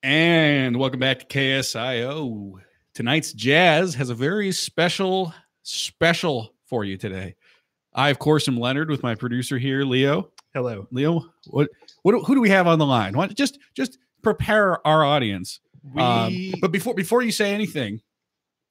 And welcome back to KSIO. Tonight's jazz has a very special for you today. I, of course, am Leonard with my producer here, Leo. Hello, Leo. Who do we have on the line? Just prepare our audience. But before you say anything,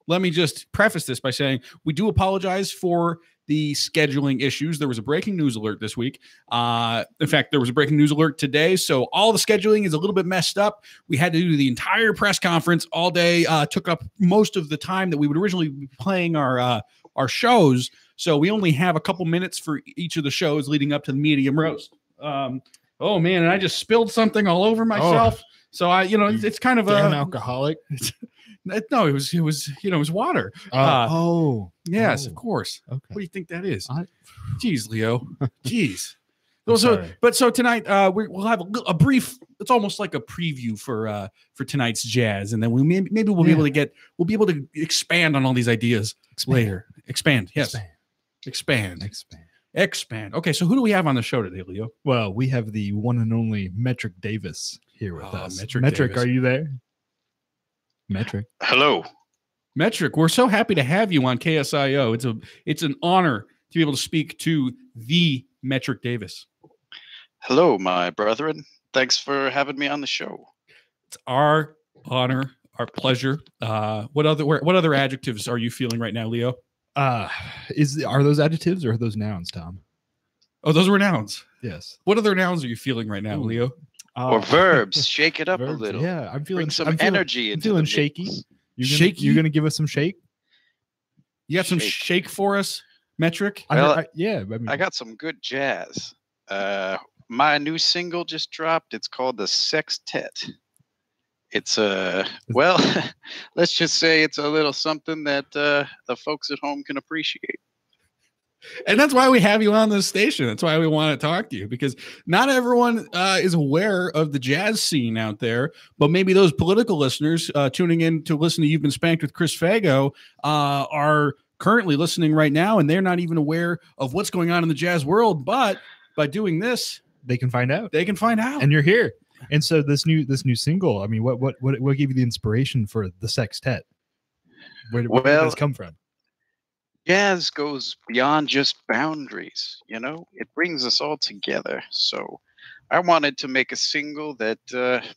let me just preface this by saying we do apologize for the scheduling issues. There was a breaking news alert this week. In fact, there was a breaking news alert today. So all the scheduling is a little bit messed up. We had to do the entire press conference all day, took up most of the time that we would originally be playing our shows. So we only have a couple minutes for each of the shows leading up to the medium roast. Oh man, and I just spilled something all over myself. So it's kind of an alcoholic. No, it was water. Yes, of course. Okay. What do you think that is? Jeez, Leo. Jeez. So tonight we'll have a brief. It's almost like a preview for tonight's jazz, and then we'll be able to expand on all these ideas later. Expand. Yes. Expand. Okay, so who do we have on the show today, Leo? Well, we have the one and only Metric Davis here with us. Metric, are you there? Metric. Hello. Metric, we're so happy to have you on KSIO. It's an honor to be able to speak to the Metric Davis. Hello, my brethren. Thanks for having me on the show. It's our honor, our pleasure. What other adjectives are you feeling right now, Leo? Are those adjectives or are those nouns, Tom? Oh, those were nouns. Yes. What other nouns are you feeling right now, Leo? Or verbs. Shake it up verbs, a little. Yeah, I'm feeling energy. I'm feeling shaky. Shaky? You're gonna give us some shake? You got some shake for us, Metric? Well, I got some good jazz. My new single just dropped. It's called The Sextet. It's let's just say it's a little something that the folks at home can appreciate. And that's why we have you on this station. That's why we want to talk to you, because not everyone is aware of the jazz scene out there, but maybe those political listeners tuning in to listen to You've Been Spanked with Chris Fago are currently listening right now, and they're not even aware of what's going on in the jazz world. But by doing this, they can find out. And you're here. And so this new single, I mean, what gave you the inspiration for The Sextet? Where did this come from? Jazz goes beyond just boundaries, it brings us all together. So I wanted to make a single that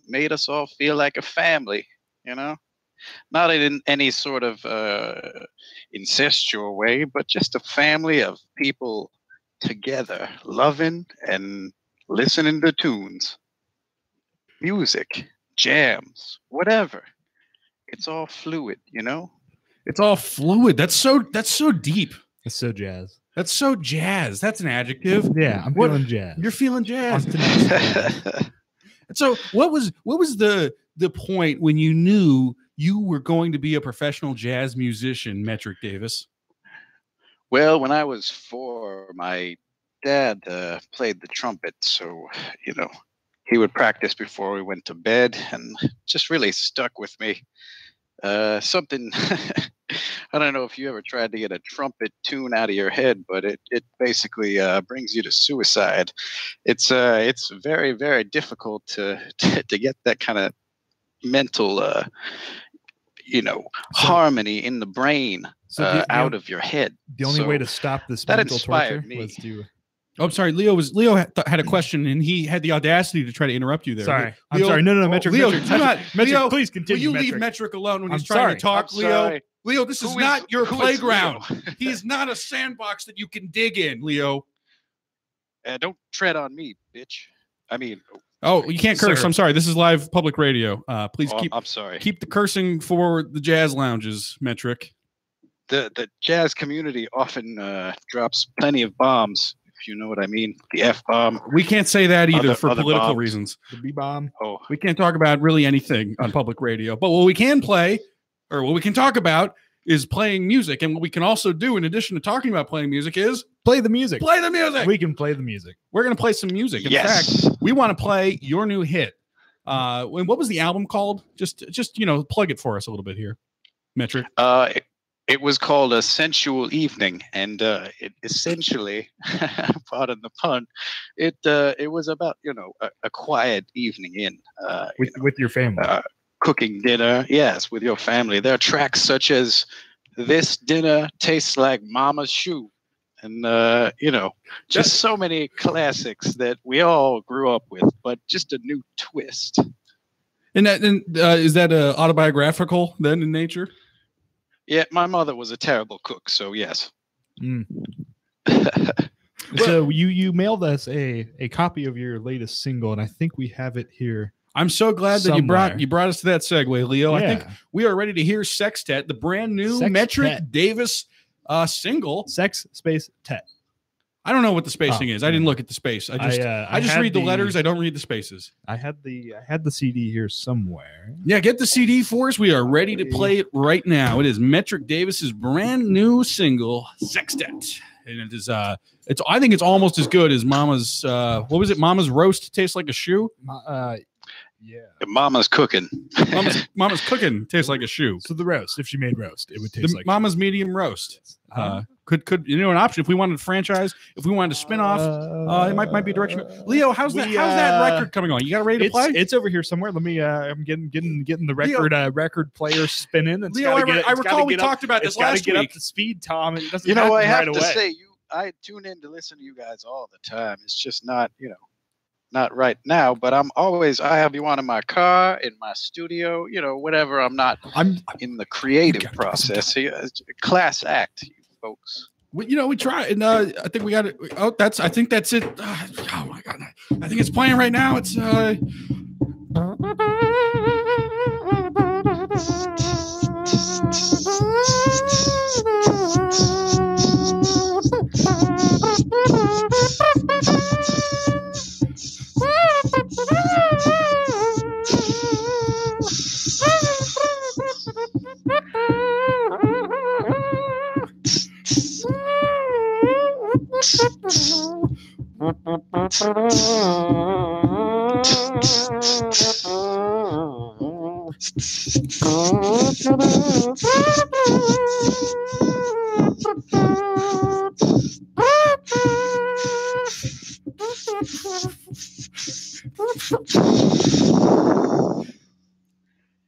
made us all feel like a family, not in any sort of incestual way, but just a family of people together, loving and listening to tunes, music, jams, whatever. It's all fluid, It's all fluid. That's so deep. It's so jazz. That's so jazz. That's an adjective. Yeah, I'm feeling jazz. You're feeling jazz. So what was the point when you knew you were going to be a professional jazz musician, Metric Davis? Well, when I was 4, my dad played the trumpet, so he would practice before we went to bed, and just really stuck with me. Something I don't know if you ever tried to get a trumpet tune out of your head, but it basically brings you to suicide. It's very, very difficult to get that kind of mental harmony in the brain out of your head. The only way to stop this mental torture was to Oh, I'm sorry. Leo had a question, and he had the audacity to try to interrupt you there. Sorry, I'm sorry. No, Metric. Leo, Metric, please continue. Will you leave Metric alone when he's trying to talk, Leo? Leo, this is not your playground. He is not a sandbox that you can dig in, Leo. Don't tread on me, bitch. I mean. Oh, you can't curse. Sir. I'm sorry. This is live public radio. Please I'm sorry. Keep the cursing for the jazz lounges, Metric. The jazz community often drops plenty of bombs. You know what I mean? The F-bomb. We can't say that either for political reasons. The B-bomb. Oh. We can't talk about really anything on public radio. But what we can play, or what we can talk about, is playing music. And what we can also do, in addition to talking about playing music, is play the music. Play the music. We can play the music. We're going to play some music. In fact, we want to play your new hit. What was the album called? Just plug it for us a little bit here, Metric. It was called A Sensual Evening, and it essentially, pardon the pun, it was about a quiet evening in with your family, cooking dinner. Yes, with your family. There are tracks such as "This Dinner Tastes Like Mama's Shoe," and just so many classics that we all grew up with, but just a new twist. And is that autobiographical then in nature? Yeah, my mother was a terrible cook, so yes. Mm. So you mailed us a copy of your latest single, and I think we have it here. I'm so glad that you brought us to that segue, Leo. Yeah. I think we are ready to hear Sextet, the brand new Metric Davis single. Sex space tet. I don't know what the spacing is. I didn't look at the space. I just read the letters. I don't read the spaces. I had the CD here somewhere. Yeah, get the CD for us. We are ready to play it right now. It is Metric Davis's brand new single, Sextet. And it is I think it's almost as good as Mama's what was it? Mama's Roast Tastes Like a Shoe? Yeah. Mama's Cooking. Mama's Cooking tastes like a shoe. So the roast, if she made roast, it would taste like Mama's Medium Roast. Could an option if we wanted a franchise, if we wanted to spin off, it might be a direction. Leo, how's that record coming on? You got it ready to play? It's over here somewhere. Let me I'm getting the record record player spinning. Leo, I recall we talked about this last week. Get up to speed, Tom. It doesn't I have to say I tune in to listen to you guys all the time. It's just not, not right now, but I have you on in my car, in my studio, whatever. I'm in the creative process. Class act, you folks. We try, and I think we got it. Oh, I think that's it. Oh my God, I think it's playing right now. It's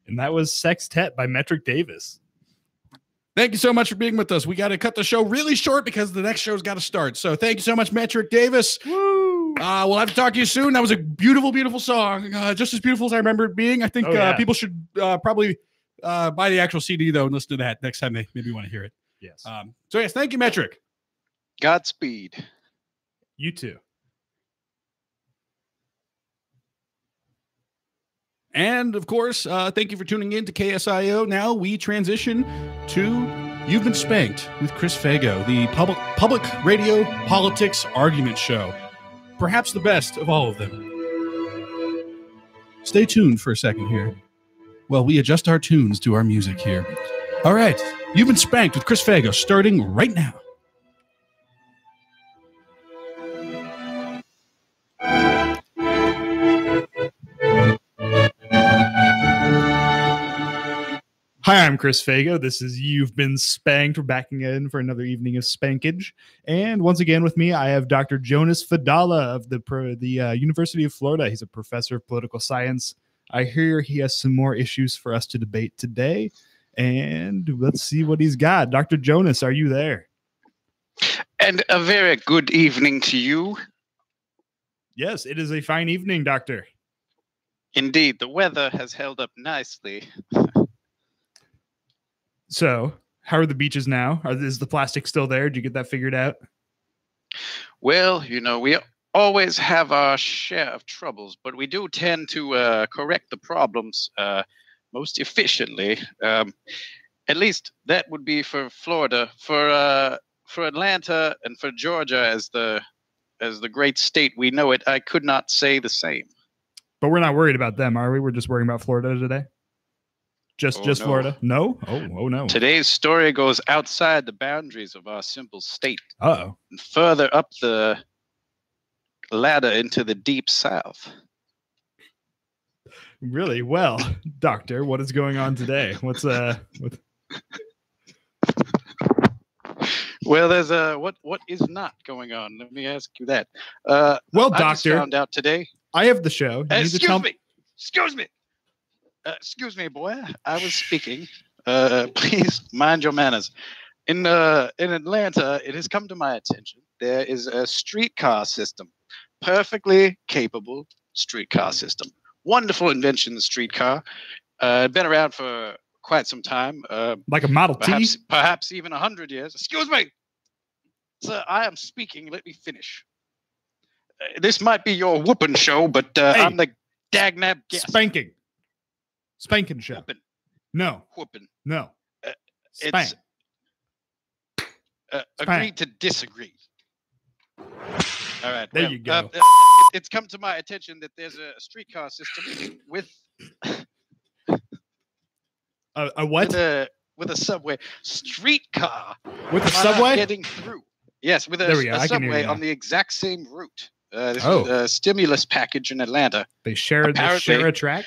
and that was Sextet by Metric Davis. Thank you so much for being with us. We got to cut the show really short because the next show's got to start. So thank you so much, Metric Davis. Woo! We'll have to talk to you soon. That was a beautiful, beautiful song. Just as beautiful as I remember it being. I think people should probably buy the actual CD, though, and listen to that next time they maybe want to hear it. Yes. So, yes, thank you, Metric. Godspeed. You too. And, of course, thank you for tuning in to KSIO. Now we transition to You've Been Spanked with Chris Fago, the public radio politics argument show. Perhaps the best of all of them. Stay tuned for a second here while we adjust our tunes to our music here. All right, You've Been Spanked with Chris Fago, starting right now. Hi, I'm Chris Fago. This is You've Been Spanked. We're back again for another evening of spankage. And once again with me, I have Dr. Jonas Fadala of the University of Florida. He's a professor of political science. I hear he has some more issues for us to debate today. And let's see what he's got. Dr. Jonas, are you there? And a very good evening to you. Yes, it is a fine evening, Doctor. Indeed, the weather has held up nicely. So, how are the beaches now? Is the plastic still there? Did you get that figured out? Well, we always have our share of troubles, but we do tend to correct the problems most efficiently. At least that would be for Florida. For Atlanta and for Georgia as the great state we know it, I could not say the same. But we're not worried about them, are we? We're just worrying about Florida today? Just no. Florida? No? Oh, no. Today's story goes outside the boundaries of our simple state. Uh-oh. And further up the ladder into the deep south. Really? Well, Doctor, what is going on today? What's Well, there's what is not going on? Let me ask you that. Well, I just doctor, found out today. I have the show. You need to tell Excuse me. Excuse me, boy. I was speaking. Please mind your manners. In Atlanta, it has come to my attention. There is a streetcar system, perfectly capable streetcar system. Wonderful invention, the streetcar. Been around for quite some time. like a Model T? Perhaps even 100 years. Excuse me. Sir, I am speaking. Let me finish. This might be your whooping show, but Hey. I'm the dagnab guest. Spanking show. Whooping. No. Whooping. No. It's Spank. agree to disagree. All right. There you go. It's come to my attention that there's a streetcar system with A what? with a subway streetcar. With a Why not subway? getting through. Yes, with There we go. a I can hear subway you on now. the exact same route. This Oh. is a stimulus package in Atlanta. They share a track?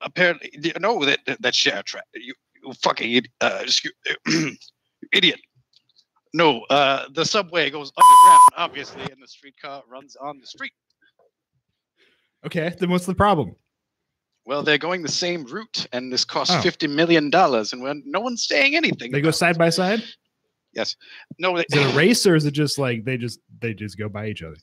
Apparently, no, that share track. You fucking idiot. No, the subway goes underground, obviously, and the streetcar runs on the street. Okay, then what's the problem? Well, they're going the same route, and this costs Oh. $50 million, and no one's saying anything. They go about side by side? it. Yes. No, Is it a race or is it just like they just go by each other?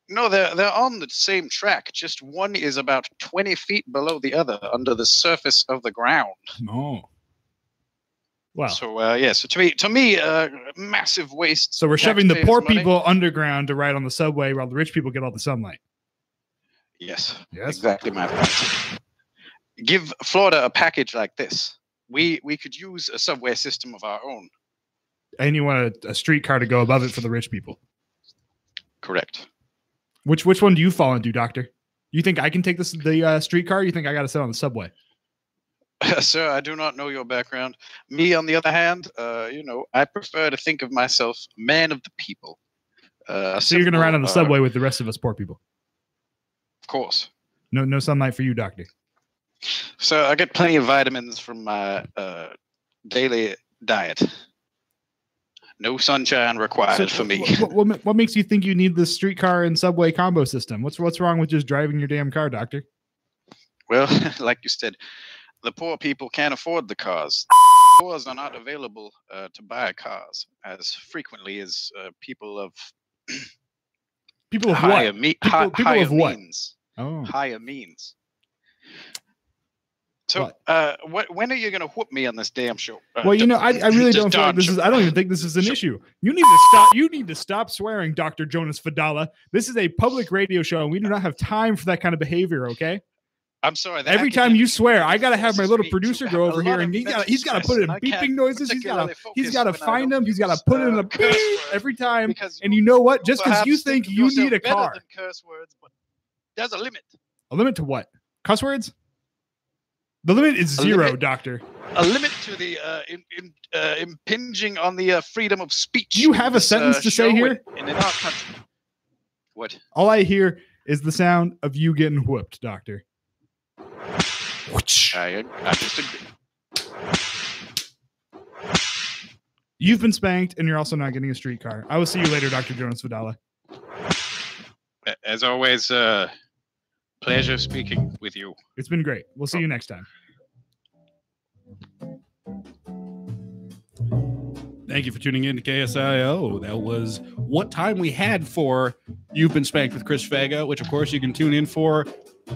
no, they're on the same track. Just one is about 20 feet below the other, under the surface of the ground. No. Wow. So to me, massive waste. So we're shoving the poor taxpayers' money. people underground to ride on the subway while the rich people get all the sunlight. Yes. Yes. Exactly my point. Give Florida a package like this. We could use a subway system of our own. And you want a streetcar to go above it for the rich people. Correct. Which one do you fall into, doctor? You think I can take the streetcar? Or you think I got to sit on the subway? Sir, I do not know your background. Me, on the other hand, I prefer to think of myself man of the people. So you're going to ride on the subway with the rest of us poor people? Of course. No sunlight for you, doctor. So I get plenty of vitamins from my daily diet. No sunshine required for me. What makes you think you need the streetcar and subway combo system? What's wrong with just driving your damn car, doctor? Well, like you said, the poor people can't afford the cars. Poors are not available to buy cars as frequently as people of People of higher, what? higher People of what? means. Oh, Higher means. So, What? when are you going to whoop me on this damn show? well, I really this don't feel like darn this show. is. I don't even think this is an Show. issue. You need to stop. You need to stop swearing, Dr. Jonas Fadala. This is a public radio show, and we do not have time for that kind of behavior. Okay. I'm sorry. the Every time academic you swear, I gotta have my forces little me to producer have go a over lot here of and mental he's gotta stress, put in and I beeping can't noises. He's particularly gotta focus when I find don't them. He's gotta use, put in a curse beep words every time. because And you know what? you Just because you perhaps think of you need yourself a better car, than curse words, but there's a limit. a limit to what? Cuss words? The limit is A 0, limit? doctor. A limit to the impinging on the freedom of speech. Do you have in a this, sentence to say show here? and in our country. What? All I hear is the sound of you getting whooped, doctor. I disagree. You've been spanked, and you're also not getting a streetcar. I will see you later, Dr. Jonas Fadala. As always, pleasure speaking with you. It's been great. We'll see you next time. Thank you for tuning in to KSIO. That was what time we had for You've Been Spanked with Chris Vega, which of course you can tune in for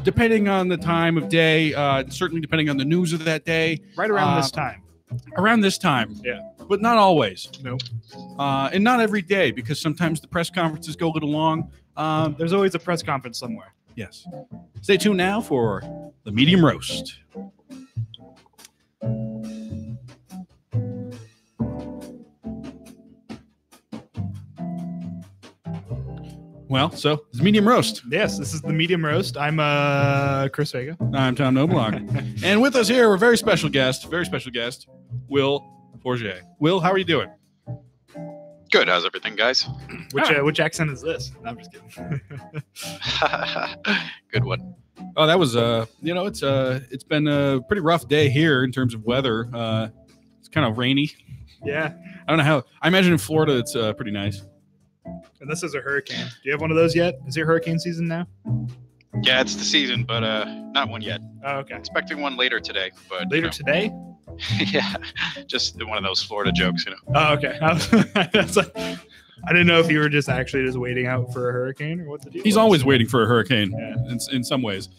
depending on the time of day, certainly depending on the news of that day. Right around this time. Around this time. Yeah. But not always. Nope. And not every day, because sometimes the press conferences go a little long. There's always a press conference somewhere. Yes. Stay tuned now for the Medium Roast. Well, so it's Medium Roast. Yes, this is the medium roast. I'm Chris Vega. I'm Tom Noblock. And with us here, we're a very special guest, Will Forget. Will, how are you doing? Good. How's everything, guys? Which accent is this? No, I'm just kidding. Good one. Oh, that was it's been a pretty rough day here in terms of weather. It's kind of rainy. Yeah. I don't know how. I imagine in Florida it's pretty nice. And this is a hurricane. Do you have one of those yet? Is it hurricane season now? Yeah, it's the season, but not one yet. Oh, okay. Expecting one later today, but Later today? yeah, just one of those Florida jokes, you know. Oh, okay. That's like, I didn't know if you were just actually just waiting out for a hurricane or what the deal He's was. always waiting for a hurricane Yeah. in some ways.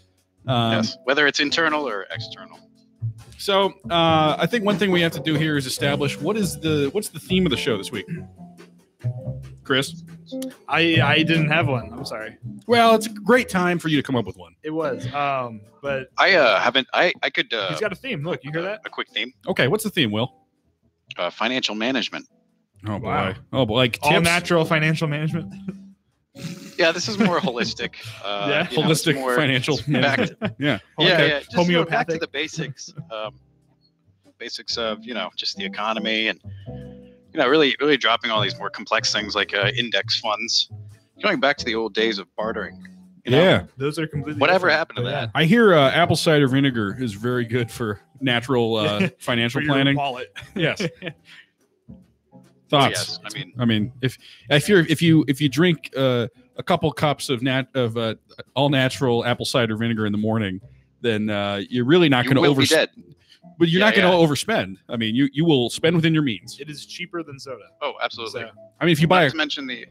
Yes, whether it's internal or external. So I think one thing we have to do here is establish what's the theme of the show this week. Chris? I didn't have one. I'm sorry. Well, it's a great time for you to come up with one. It was. But I haven't. I could. he's got a theme. Look, you hear that? A quick theme. Okay, what's the theme, Will? Financial management. Oh boy. Wow. Oh boy. Like All tips? natural financial management. Yeah, this is more holistic. Yeah. you know, it's Holistic more financial back management. to, Yeah. yeah, Okay. yeah. Just, back to Homeopathic. the basics. Basics of just the economy and really dropping all these more complex things like index funds. Going back to the old days of bartering. Yeah. Those are completely Whatever different, happened to but that? I hear apple cider vinegar is very good for natural financial For your planning. wallet. Yes. Oh, Thoughts? yes. I mean, if you drink a couple cups of all natural apple cider vinegar in the morning, then you're really not You going to will be dead. But you're Yeah, not going to overspend. I mean, you will spend within your means. It is cheaper than soda. Oh, absolutely. So, I mean, if you buy Not to mention the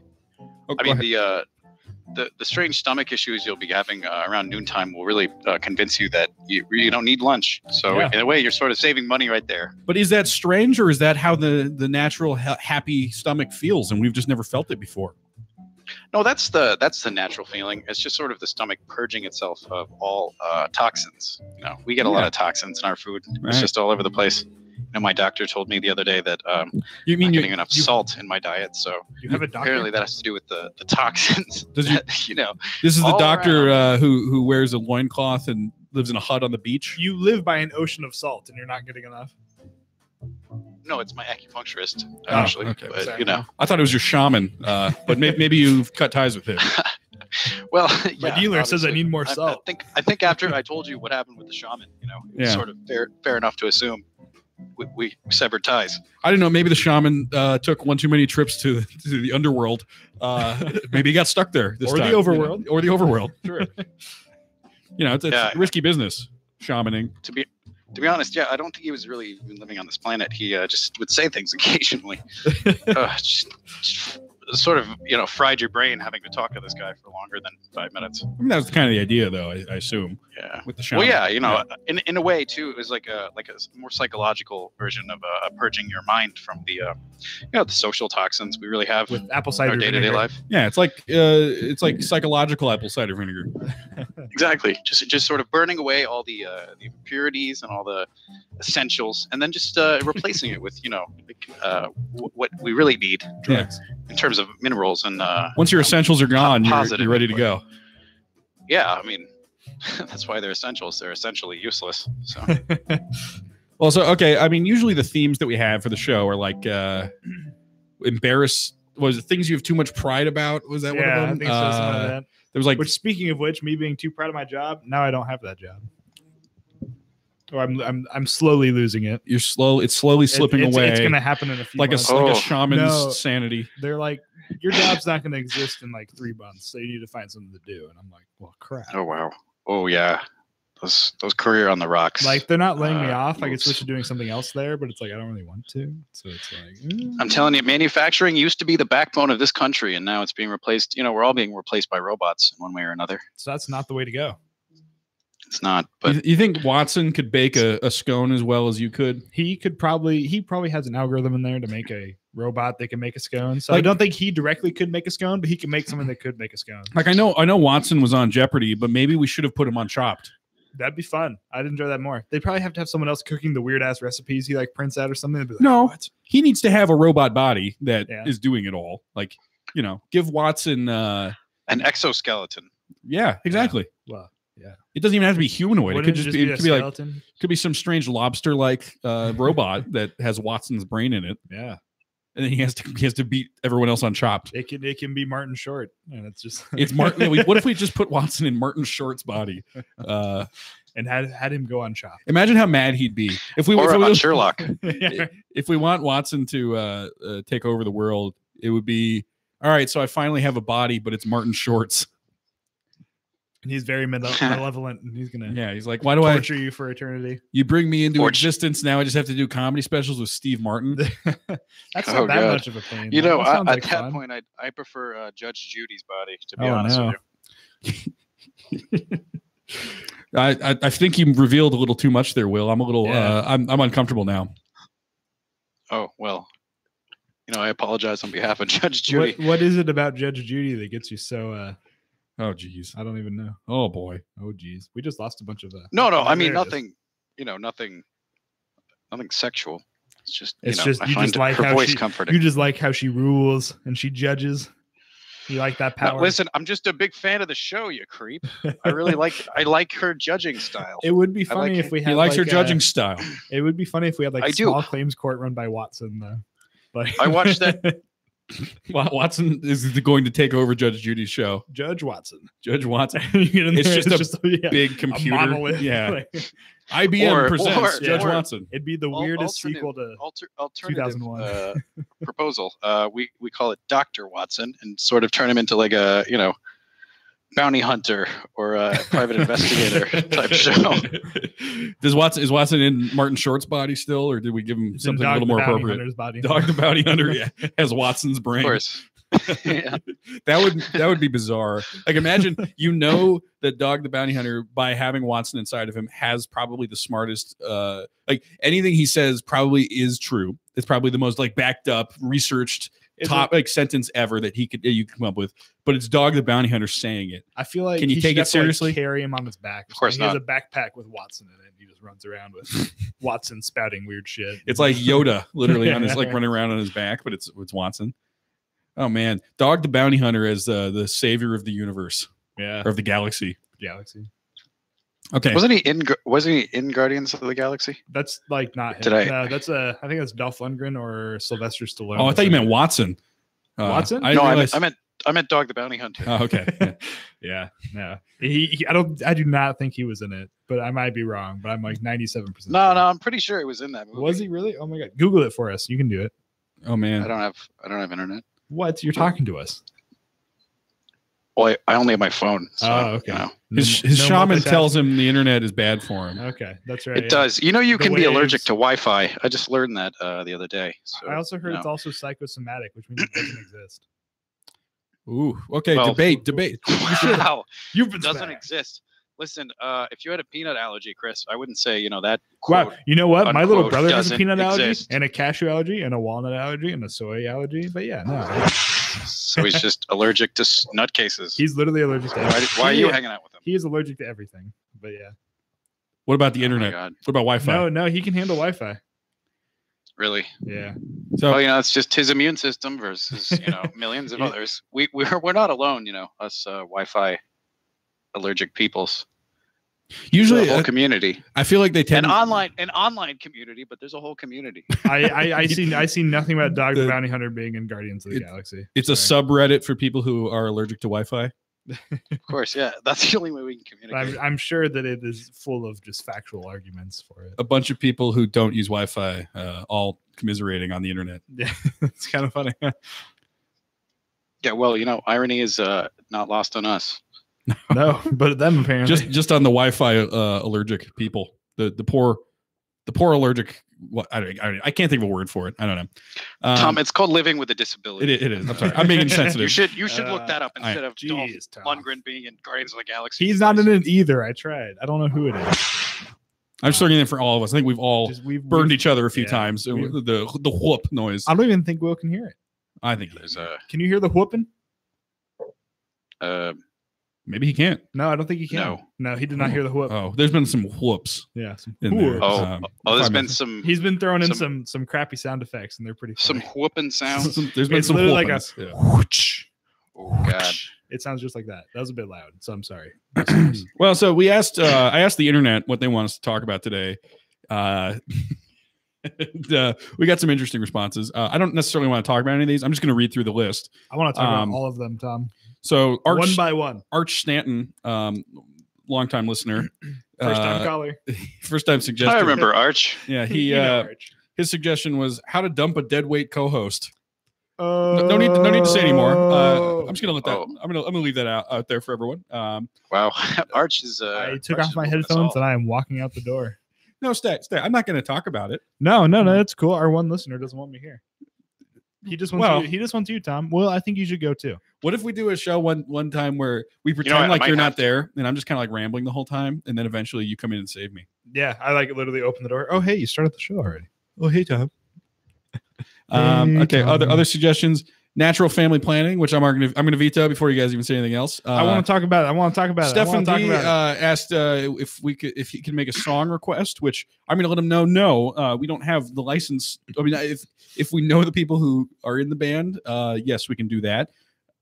strange stomach issues you'll be having around noontime will really convince you that you don't need lunch. So Yeah. in a way, you're sort of saving money right there. but is that strange, or is that how the natural happy stomach feels, and we've just never felt it before? No, that's the natural feeling. It's just sort of the stomach purging itself of all toxins. We get a lot Yeah. of toxins in our food. Right. It's just all over the place. My doctor told me the other day that You I'm mean not you getting enough salt in my diet. So you have a doctor? apparently that has to do with the toxins. Does you- that, This is the all doctor who wears a loincloth and lives in a hut on the beach? You live by an ocean of salt and you're not getting enough. No, it's my acupuncturist Oh, actually. okay. But Sorry. I thought it was your shaman, but maybe you've cut ties with him. well, My yeah, dealer says I obviously. need more I salt. think after I told you what happened with the shaman, Yeah. it's sort of fair enough to assume we severed ties. I don't know. Maybe the shaman took one too many trips to the underworld. Maybe he got stuck there this Or the time, overworld. or the overworld. Sure. It's Yeah. risky business, shamaning. To be honest, yeah, I don't think he was really even living on this planet. He just would say things occasionally. Just sort of, fried your brain having to talk to this guy for longer than 5 minutes. I mean, that was kind of the idea, though. I assume Yeah. with the shaman. Well, yeah, in a way too, it was like a more psychological version of purging your mind from the the social toxins we really have With apple in cider our day-to-day vinegar. life. Yeah, it's like psychological apple cider vinegar. Exactly. Just sort of burning away all the impurities and all the essentials, and then just replacing it with what we really need Yeah. in terms of minerals and Once your essentials are gone, Positive you're ready to go. yeah. I mean, that's why they're essentials. They're essentially useless. So Well, so okay. I mean, usually the themes that we have for the show are like embarrass. Was it things you have too much pride about? Was that Yeah, one I of them? think so. Something like that. There was like Which, speaking of which, me being too proud of my job, now I don't have that job. Or I'm slowly losing it. it's slowly slipping it's, away. It's going to happen in a few like months. a Oh. shaman's No. sanity. They're like, your job's not going to exist in like 3 months, so you need to find something to do. And I'm like, well, crap. oh wow. Oh yeah. Those career on the rocks. Like, they're not laying me off. I could moves. switch to doing something else there, but it's like I don't really want to. So it's like, I'm telling you, manufacturing used to be the backbone of this country, and now it's being replaced. We're all being replaced by robots in one way or another. so that's not the way to go. It's not, but You think Watson could bake a scone as well as you could? He probably has an algorithm in there to make a robot that can make a scone. So I Like- don't think he directly could make a scone, but he can make something that could make a scone. Like I know Watson was on Jeopardy, but maybe we should have put him on Chopped. That'd be fun. I'd enjoy that more. They'd probably have to have someone else cooking the weird ass recipes he like prints out or something. They'd be like, No. what? He needs to have a robot body that is Yeah. doing it all. Like, give Watson an exoskeleton. yeah, exactly. Well, yeah. It doesn't even have to be humanoid. Wouldn't It it could just be, be it a could be like skeleton? could be some strange lobster like robot that has Watson's brain in it, Yeah. and then he has to beat everyone else on Chopped. It can be Martin Short. And it's just It's Martin. What if we just put Watson in Martin Short's body? and had him go on Chop. Imagine how mad he'd be if we Or if we- on Sherlock. if we want Watson to take over the world, it would be all right. So I finally have a body, but it's Martin Short's. And he's very malevolent, and he's gonna Yeah, he's like, why do I torture you for eternity. You bring me into Or- existence now? I just have to do comedy specials with Steve Martin. That's Oh, not that God. much of a pain. You know, That sounds at like that fun. point, I prefer Judge Judy's body, to be Oh, honest no. with you. I think you revealed a little too much there, Will. I'm a little Yeah. I'm uncomfortable now. Oh, well, you know, I apologize on behalf of Judge Judy. What is it about Judge Judy that gets you so? Oh geez. I don't even know. Oh boy. Oh geez, we just lost a bunch of. No, oh, I mean, there it is. nothing, you know, nothing sexual. It's just, It's you know, just I you find just like her how voice she. comforting. You just like how she rules and she judges. You like that Now, power. listen, I'm just a big fan of the show, you creep. I really like her judging style. It would be I funny like if we He had. likes like, her judging style. It would be funny if we had like I a do. small claims court run by Watson, though. Like I watched that. Watson is going to take over Judge Judy's show. Judge Watson. Just You get in It's there, just a yeah, big a computer. monolith. Yeah. Like, IBM Or- presents or- Judge or- Watson. it'd be the weirdest sequel to. Alternative 2001. proposal. We call it Dr. Watson, and sort of turn him into like a, you know, bounty hunter or a private investigator type show. Is Watson in Martin Short's body still, or did we give him It's in something a Dog little the more Bounty appropriate? Hunter's body. Dog the Bounty Hunter has Watson's brain. Of course. Yeah. That would be bizarre. Like imagine you know that Dog the Bounty Hunter, by having Watson inside of him, has probably the smartest like anything he says probably is true. It's probably the most like backed up, researched top like sentence ever that you could come up with. But it's Dog the Bounty Hunter saying it. I feel like Can you he take should it have to, like, seriously? carry him on his back. Of course he has a backpack with Watson in it. He just runs around with Watson spouting weird shit. It's like Yoda literally on his like running around on his back, but it's Watson. Oh man, Dog the Bounty Hunter as the savior of the universe yeah, or of the galaxy. Galaxy. Okay, Wasn't he in Guardians of the Galaxy? That's like not him. Did I- No, that's I think that's Dolph Lundgren or Sylvester Stallone. oh I thought you meant Watson. Watson? I No, realized- I meant Dog the Bounty Hunter. Oh, okay. Yeah. Yeah. I do not think he was in it, but I might be wrong. But I'm like 97%. No, I'm pretty sure he was in that movie. Was he really? Oh my god! Google it for us. You can do it. Oh man. I don't have internet. What? You're talking to us. Well, I only have my phone. So, Oh, okay. you know. His No shaman multitasking. tells him the internet is bad for him. Okay, that's right. It does. You know, you The can be allergic waves. to Wi-Fi. I just learned that the other day. So, I also heard you it's know. also psychosomatic, which means it doesn't exist. Ooh. Okay. Well- debate. Wow, You've been doesn't smacked. exist. Listen, if you had a peanut allergy, Chris, I wouldn't say that. Wow, Quote, you know what? My little unquote, brother has a doesn't peanut allergy exist. and a cashew allergy and a walnut allergy and a soy allergy. But yeah, no, So he's just allergic to nutcases. he's literally allergic to Why, everything. why are you hanging out with him? He is allergic to everything. But yeah, What about the Oh my internet? God, What about Wi-Fi? no, he can handle Wi-Fi. really? Yeah, So Well, it's just his immune system versus millions of Yeah. others. We're not alone. Us Wi-Fi allergic peoples. usually, The whole community, I feel like they tend an online community, but there's a whole community. I see nothing about Dog the The- Bounty Hunter being in Guardians of the It- Galaxy. it's a Sorry. subreddit for people who are allergic to Wi-Fi. Of course, yeah. That's the only way we can communicate. I'm sure that it is full of just factual arguments for it. A bunch of people who don't use Wi-Fi, all commiserating on the internet. Yeah, it's kind of funny. Yeah, well, irony is not lost on us. No, but them apparently. Just on the Wi-Fi allergic people, the poor allergic. What I can't think of a word for it. I don't know. Tom, it's called living with a disability. it is. I'm sorry. I'm being insensitive. You should look that up instead of Dolph Jeez, Tom. Lundgren being in Guardians of the Galaxy. He's not in it either. I tried. I don't know who it is. I'm just looking in for all of us. I think we've all Just we've burned each other a few yeah, times. we've- The whoop noise. I don't even think Will can hear it. I think There's a Can you hear the whooping? maybe he can't. No, I don't think he can. No, he did not hear the whoop. Oh, there's been some whoops Yeah, some in there. whoop. there's probably- been some He's been throwing in some crappy sound effects, and they're pretty some funny. whooping sounds. There's been It's some literally like a whoopings. Yeah. whoosh. Oh God. It sounds just like that. That was a bit loud, so I'm sorry. Well, so we asked. I asked the internet what they want us to talk about today. And, we got some interesting responses. I don't necessarily want to talk about any of these. I'm just going to read through the list. I want to talk Um, about all of them, Tom. So One by one. Arch Stanton, longtime listener, First time caller. First time suggestion. I remember Arch. Yeah, he You know, Arch. his suggestion was how to dump a dead weight co-host. No need to say anymore. I'm just gonna let that. I'm gonna leave that out there for everyone. Wow, Arch is. I took Arch off is my moving us headphones all. and I am walking out the door. No, stay. I'm not gonna talk about it. No, that's cool. Our one listener doesn't want me here. He just wants you. He just wants you, Tom. Well, I think you should go too. What if we do a show one time where we pretend I like might you're not have to. there, and I'm just kind of like rambling the whole time, and then eventually you come in and save me. Yeah, I like literally open the door. Oh, hey, you started the show already. Oh, hey, Tom. Okay. Tom. Other suggestions. Natural family planning, which I'm gonna veto before you guys even say anything else. I want to talk about it. Stefan D asked if he can make a song request, which I'm going to let him know. No, we don't have the license. I mean, if we know the people who are in the band, yes, we can do that.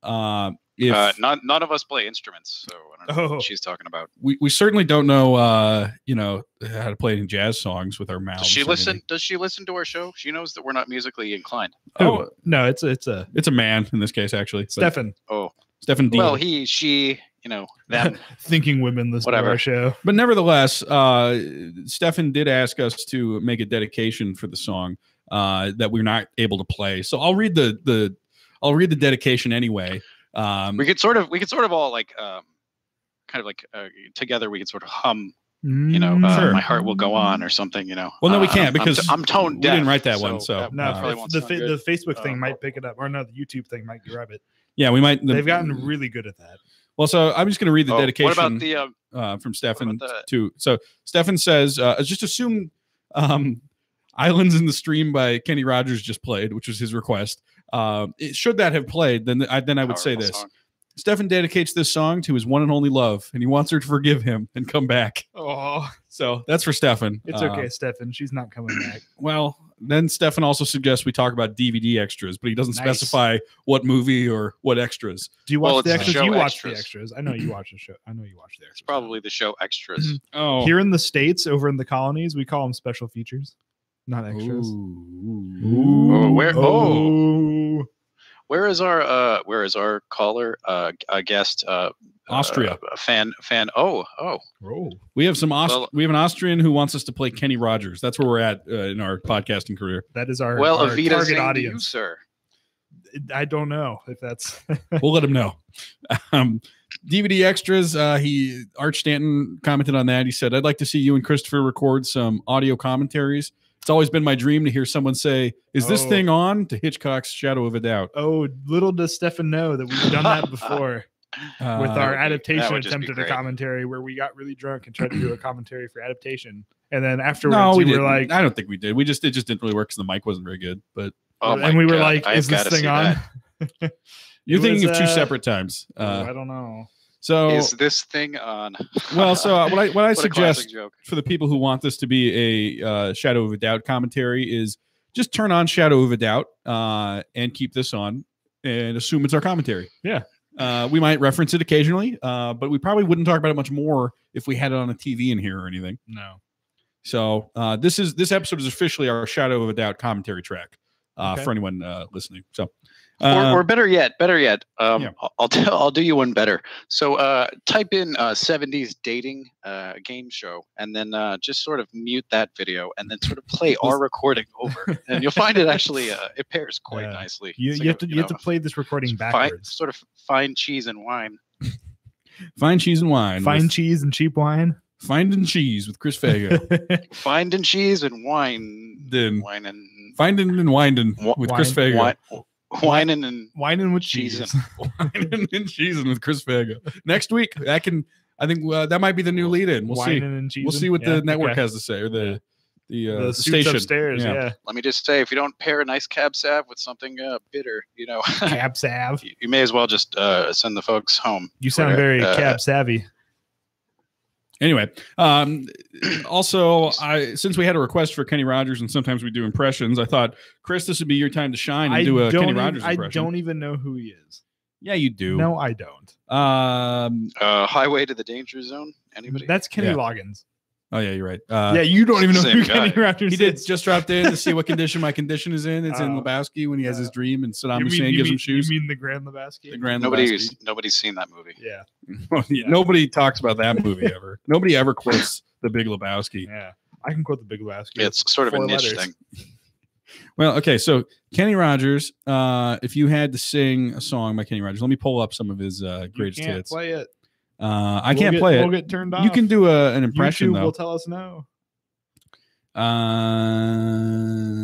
None of us play instruments, so I don't know what she's talking about. We certainly don't know how to play any jazz songs with our mouths. Does she listen? Does she listen to our show? She knows that we're not musically inclined. Oh no, it's a man in this case actually. Stefan. Oh, Stefan D. Well, he, she, them. Thinking women listen to our show. But nevertheless, Stefan did ask us to make a dedication for the song that we're not able to play. So I'll read the dedication anyway. We could sort of all like kind of like together we could sort of hum Sure. My heart will go on or something, Well, no, we can't because I'm tone deaf. We didn't write that one, so no, probably won't the sound good. the Facebook thing might pick it up, or no, the YouTube thing might grab it. Yeah, we might. They've gotten really good at that. Well, so I'm just going to read the dedication. What about the from Stefan too? So Stefan says, just assume "Islands in the Stream" by Kenny Rogers just played, which was his request. Should that have played, then I would say this. Song. Stefan dedicates this song to his one and only love, and he wants her to forgive him and come back. Oh, so that's for Stefan. It's okay, Stefan. She's not coming back. Well, then Stefan also suggests we talk about DVD extras, but he doesn't specify what movie or what extras. Do you watch the it's extras? show You watch extras. the extras. I know you watch the show. I know you watch the extras. It's probably the show extras. Oh, Here in the States, over in the colonies, we call them special features, not extras. Oh, where is our caller guest Austria fan we have we have an Austrian who wants us to play Kenny Rogers. That's where we're at in our podcasting career. That is our Avita target audience. you, sir. I don't know if that's We'll let him know. DVD extras, Arch Stanton commented on that. He said, I'd like to see you and Christopher record some audio commentaries. It's always been my dream to hear someone say, is this thing on? To Hitchcock's Shadow of a Doubt. Oh, little does Stefan know that we've done that before with our adaptation attempt at a commentary where we got really drunk and tried to do a commentary for adaptation. And then afterwards, we were like, I don't think we did. It just didn't really work because the mic wasn't very good. But and we were like, is this thing on? You're thinking of two separate times. I don't know. So is this thing on? Well, so what I what suggest for the people who want this to be a Shadow of a Doubt commentary is just turn on Shadow of a Doubt and keep this on and assume it's our commentary. Yeah. We might reference it occasionally, but we probably wouldn't talk about it much more if we had it on a TV in here or anything. No. So this episode is officially our Shadow of a Doubt commentary track for anyone listening. So. Or better yet, I'll do you one better. So type in 70s dating game show and then just sort of mute that video and then sort of play our recording over. And you'll find it actually it pairs quite nicely. You have to play this recording backwards. Sort of fine cheese and wine. Fine cheese and wine. Fine cheese and cheap wine. Finding cheese with Chris Fago. Finding cheese and wine. Finding and winding with Chris Fago. Whining and with cheese. Whining and cheesing with Chris Fago. Next week, I think that might be the new lead-in. We'll see. We'll see what the network has to say or the station upstairs. Yeah. Let me just say, if you don't pair a nice cab sav with something bitter, cab sav, you may as well just send the folks home. You sound very cab savvy. Anyway, also, since we had a request for Kenny Rogers and sometimes we do impressions, I thought, Chris, this would be your time to shine and do a Kenny Rogers impression. I don't even know who he is. Yeah, you do. No, I don't. Highway to the Danger Zone. Anybody? That's Kenny Loggins. Oh, yeah, you're right. Yeah, you don't even know who Kenny Rogers is. He did just dropped in to see what condition my condition is in. It's in Lebowski when he has his dream and Saddam Hussein gives him shoes. You mean the Grand Lebowski? The Grand Nobody's seen that movie. Yeah. Nobody talks about that movie ever. Nobody ever quotes The Big Lebowski. Yeah, I can quote The Big Lebowski. It's sort of a 4 niche letters. thing. Well, okay, so Kenny Rogers, if you had to sing a song by Kenny Rogers, let me pull up some of his greatest You can't hits. play it. I can't play We'll it. get turned off. You can do an impression, YouTube though. will tell us no.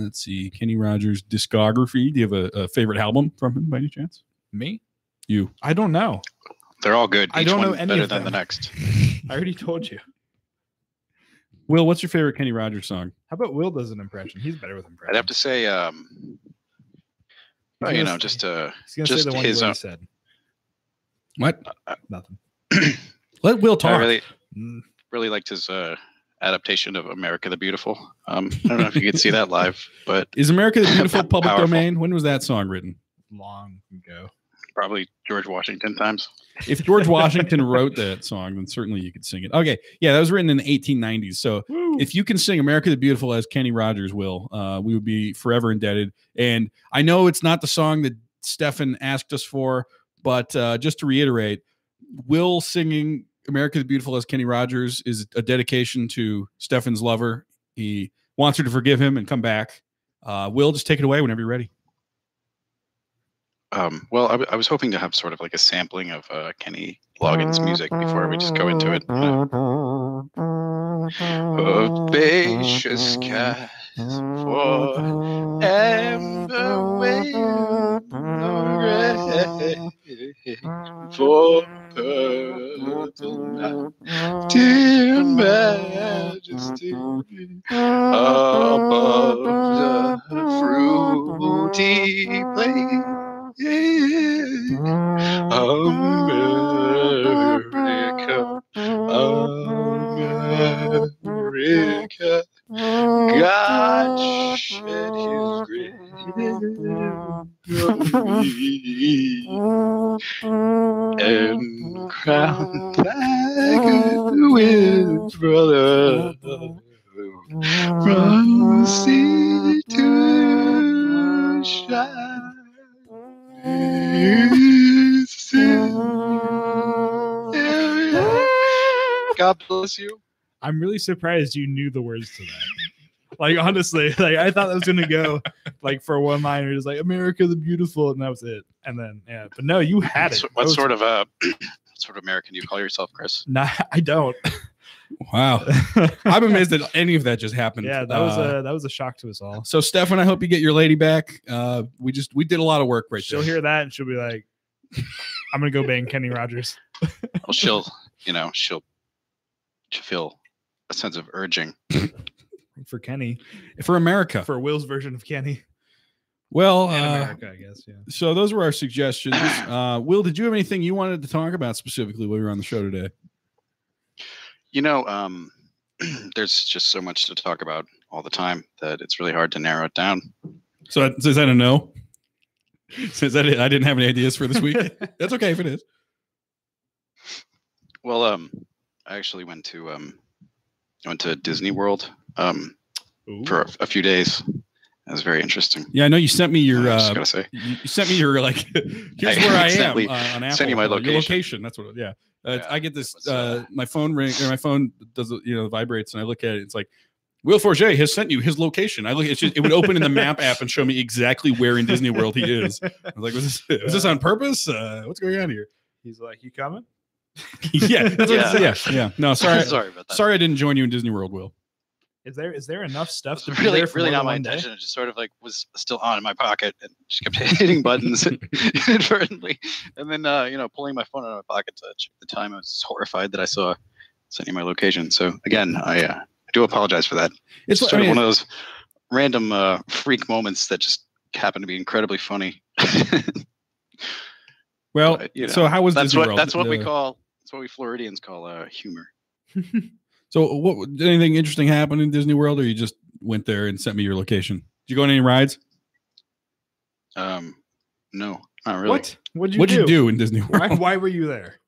Let's see. Kenny Rogers discography. Do you have a favorite album from him by any chance? Me? You. I don't know. They're all good. I Each don't know one any better of than the them. next. I already told you. Will, what's your favorite Kenny Rogers song? How about Will does an impression? He's better with impressions. I'd have to say, well, gonna you know, say- just He's gonna just say the one his you own. already said. What? Nothing. Let Will talk. I really, Mm. really liked his adaptation of America the Beautiful. I don't know if you could see that live, but Is America the Beautiful public Powerful. domain? When was that song written? Long ago. probably George Washington times. If George Washington wrote that song, then certainly you could sing it. Okay. Yeah, that was written in the 1890s. So Woo. if you can sing America the Beautiful as Kenny Rogers will, we would be forever indebted. And I know it's not the song that Stefan asked us for, but just to reiterate, Will singing America the Beautiful as Kenny Rogers is a dedication to Stefan's lover. He wants her to forgive him and come back. Will, just take it away whenever you're ready. Well, I was hoping to have sort of like a sampling of Kenny Loggins' music before we just go into it. Herbaceous skies for amber waves for purple night, dear majesty, above the fruity plain. America, America, God shed his grace on me and crowned thy good brother from sea to shine. God bless you. I'm really surprised you knew the words to that. Like honestly, like I thought that was gonna go like for one liner, just like America the Beautiful, and that was it. And then yeah, but no, you had it. What sort of American do you call yourself, Chris? Nah, I don't. Wow. I'm amazed that any of that just happened. Yeah, that was a shock to us all. So Stefan, I hope you get your lady back. We did a lot a lot of work She'll there. hear that and she'll be like, I'm gonna go bang Kenny Rogers. Well, she'll feel a sense of urging. For Kenny. For America. For Will's version of Kenny. Well, And America, I guess, yeah. so those were our suggestions. Will, did you have anything you wanted to talk about specifically while you were on the show today? You know, there's just so much to talk about all the time that it's really hard to narrow it down. So is that a no? Is that it? I didn't have any ideas for this week. That's okay if it is. Well, I actually went to Disney World for a few days. It was very interesting. Yeah, I know you sent me your. I just gotta say, you sent me your like. Here's I where I am accidentally on Apple. sent you my Your location. location. That's what. Yeah. Yeah, I get this. it was, My phone ring or my phone does vibrates, and I look at it. It's like Will Forget has sent you his location. I look. It would open in the map app and show me exactly where in Disney World he is. I was like, was this on purpose? What's going on here? He's like, you coming? Yeah. That's what yeah. No, sorry. sorry about that. Sorry, I didn't join you in Disney World, Will. Is there enough stuff to It's be really, there for really more not than my one day? intention. It just sort of like was still on in my pocket and just kept hitting buttons inadvertently. And then, pulling my phone out of my pocket to check the time. I was horrified that I saw sending my location. So again, I do apologize for that. It's It's sort of one of those random freak moments that just happen to be incredibly funny. well. But, you know, So how was that's Disney what World? that's what we Floridians call humor. So what? Did anything interesting happen in Disney World, or you just went there and sent me your location? Did you go on any rides? No, not really. What? What'd What'd you do in Disney World? Why were you there?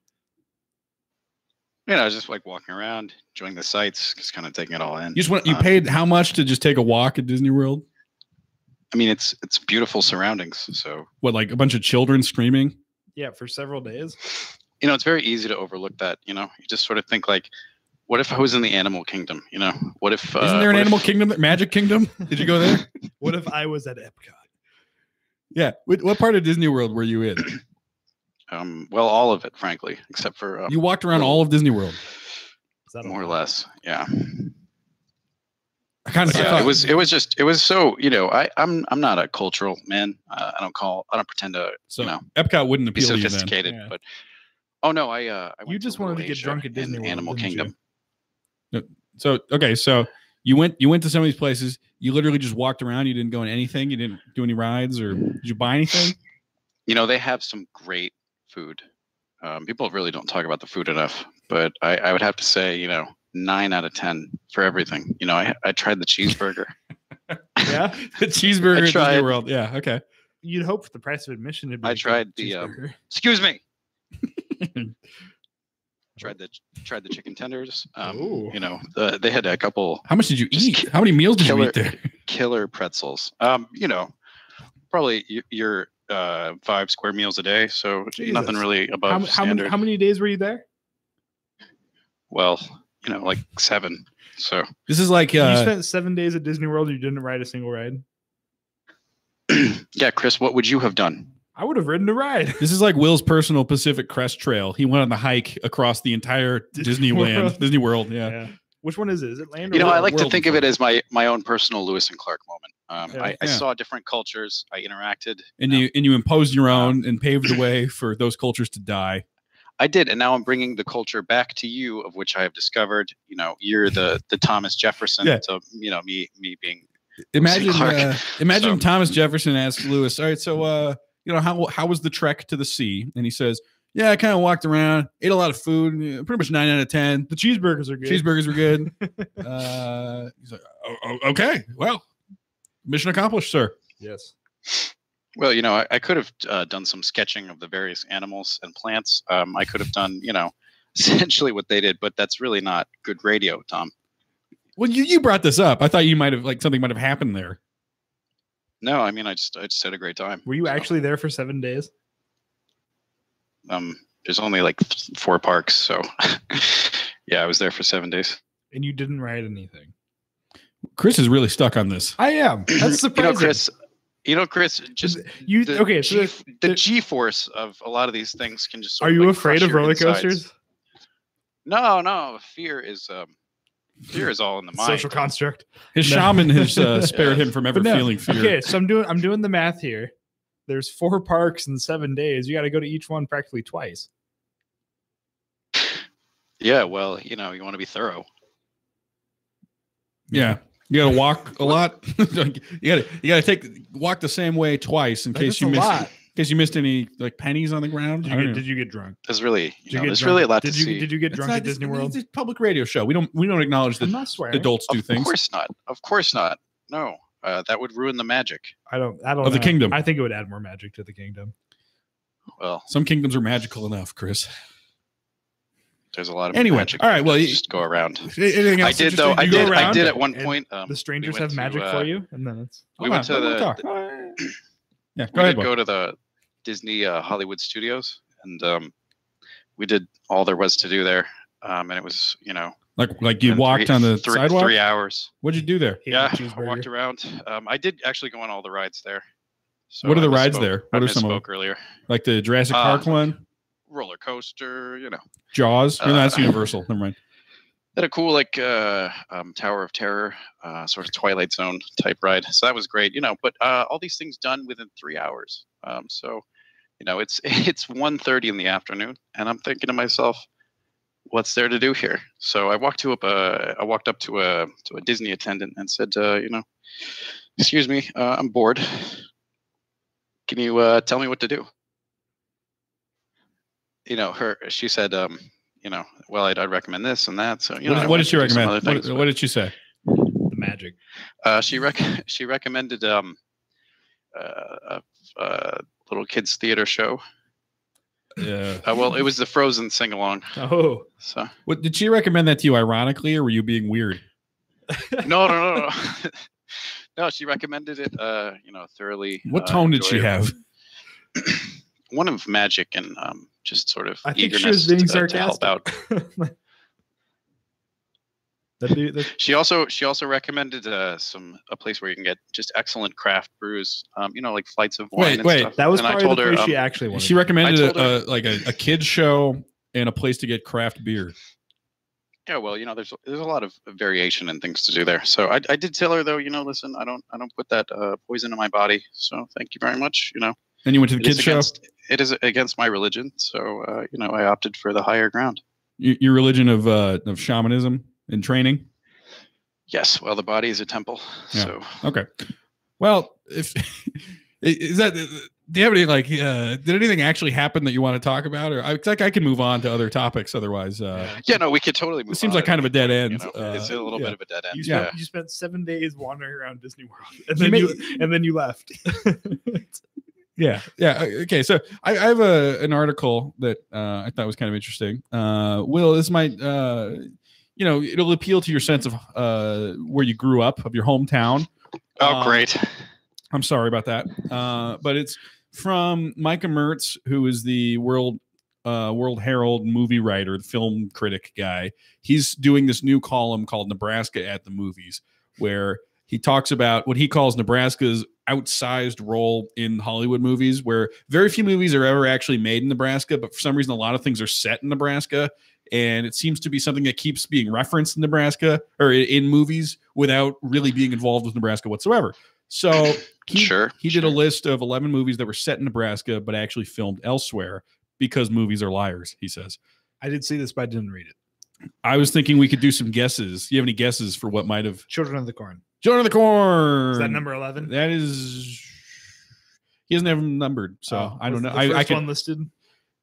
I was just like walking around, enjoying the sights, just kind of taking it all in. You just went. You paid how much to just take a walk at Disney World? I mean, it's beautiful surroundings. So What, like a bunch of children screaming? Yeah, for several days. it's very easy to overlook that. You just sort of think like, What if I was in the animal kingdom? You know, what if isn't there an animal kingdom, Magic Kingdom? Did you go there? What if I was at Epcot? Yeah. What part of Disney World were you in? Well, all of it, frankly, except for you walked around all of Disney World. Is that more or less, yeah. I kind of yeah, it was so, you know, I'm not a cultural man. I don't pretend to, so you know, Epcot wouldn't be appeal sophisticated, to you then. but oh no, I went you just wanted to get drunk at Disney World, Animal Kingdom. So okay, so you went to some of these places. You literally just walked around. You didn't go on anything. You didn't do any rides, or did you buy anything? You know, they have some great food. People really don't talk about the food enough, but I would have to say, you know, 9 out of 10 for everything. You know, I tried the cheeseburger. Yeah, the cheeseburger at Disney World. Yeah, okay. You'd hope for the price of admission to be. I tried the. Excuse me. Tried the chicken tenders. You know, they had a couple. How much did you eat? How many meals did you eat there? Killer pretzels. You know, probably your 5 square meals a day. So Jesus. Nothing really above standard. How many days were you there? Well, you know, like 7. So this is like you spent 7 days at Disney World. You didn't ride a single ride. Yeah, Chris, what would you have done? I would have ridden a ride. This is like Will's personal Pacific Crest Trail. He went on the hike across the entire Disney World. Yeah. Which one is it? Is it land? You know, World? I like to think of it as my own personal Lewis and Clark moment. I Yeah. saw different cultures. I interacted. And you imposed your own and paved the way for those cultures to die. I did, and now I'm bringing the culture back to you, of which I have discovered. You know, you're the Thomas Jefferson. Yeah. So you know, me being. Imagine Thomas Jefferson asks Lewis, "All right, so you know, how was the trek to the sea?" And he says, "Yeah, I kind of walked around, ate a lot of food, pretty much 9 out of 10. The cheeseburgers are good. Cheeseburgers were good." He's like, "Okay, well, mission accomplished, sir." Yes. Well, you know, I could have done some sketching of the various animals and plants. I could have done, you know, essentially what they did, but that's really not good radio, Tom. Well, you brought this up. I thought you might have something might have happened there. No, I mean, I just had a great time. Were you actually there for 7 days? There's only like 4 parks, so yeah, I was there for 7 days. And you didn't ride anything. Chris is really stuck on this. I am. That's surprising. You know, Chris, just the G-force of a lot of these things can just. Are you afraid of roller coasters? No. Fear is all in the mind. Social construct. His shaman has spared him from ever feeling fear. Okay, so I'm doing the math here. There's 4 parks in 7 days. You got to go to each one practically twice. Yeah, well, you know, you want to be thorough. Yeah. You gotta walk a lot. you gotta walk the same way twice in case you missed any like pennies on the ground. Did you get drunk? There's really really a lot to see. Did you get drunk at Disney World? It's a public radio show. We don't acknowledge that adults do things. Of course not. No, that would ruin the magic. I don't of know. The kingdom. I think it would add more magic to the kingdom. Well, some kingdoms are magical enough, Chris. There's a lot of magic. All right. Well, just go around. Anything else? I did though. I did at one point. The strangers have magic for you, and then it's. We went to yeah. Go ahead. Go to the Disney Hollywood Studios, and we did all there was to do there. And it was, you know, like you walked on the sidewalk. 3 hours. What'd you do there? Yeah, I walked around. I did actually go on all the rides there. So what are the rides there? What are some of them? Earlier, like the Jurassic Park one. Roller coaster, you know. Jaws. No, that's Universal. Never mind. Had a cool Tower of Terror, sort of Twilight Zone type ride. So that was great, you know. But all these things done within 3 hours. So, you know, it's 1:30 in the afternoon, and I'm thinking to myself, what's there to do here? So I walked up to a Disney attendant and said, you know, excuse me, I'm bored. Can you tell me what to do? You know, she said, you know, well, I'd recommend this and that. So, you know, what did she recommend? What did she say? The magic. She recommended a little kids theater show. Yeah. Well, it was the Frozen sing along. Oh. So. What did she recommend that to you ironically, or were you being weird? No. No, she recommended it. You know, thoroughly. What tone did she have? One of magic and just sort of I think eagerness she was being to help sarcastic. out. She also recommended a place where you can get just excellent craft brews. Like flights of wine. Wait. Stuff. That was and probably the place she actually wanted. She recommended a kids show and a place to get craft beer. Yeah, well, there's a lot of variation and things to do there. So I did tell her though, listen, I don't put that poison in my body. So thank you very much. And you went to the kids show. It is against my religion, so I opted for the higher ground. Your religion of shamanism and training. Yes, well, the body is a temple. Yeah. So okay. Well, if is that. Do you have any did anything actually happen that you want to talk about, or I can move on to other topics otherwise? No, we could totally move. It seems like kind of a dead end. It's a little bit of a dead end. You spent 7 days wandering around Disney World, and then you left. Yeah. Okay, so I have an article that I thought was kind of interesting. Will, this might it'll appeal to your sense of where you grew up, of your hometown. Oh, great. I'm sorry about that, but it's from Micah Mertz, who is the World Herald movie writer, the film critic guy. He's doing this new column called Nebraska at the Movies, where he talks about what he calls Nebraska's outsized role in Hollywood movies, where very few movies are ever actually made in Nebraska, but for some reason a lot of things are set in Nebraska, and it seems to be something that keeps being referenced in Nebraska or in movies without really being involved with Nebraska whatsoever. So he did a list of 11 movies that were set in Nebraska but actually filmed elsewhere because movies are liars, he says. I did see this, but I didn't read it. I was thinking we could do some guesses. Do you have any guesses for what might have... Children of the Corn. Children of the Corn! Is that number 11? That is... He doesn't have them numbered, so I don't know. The first one listed?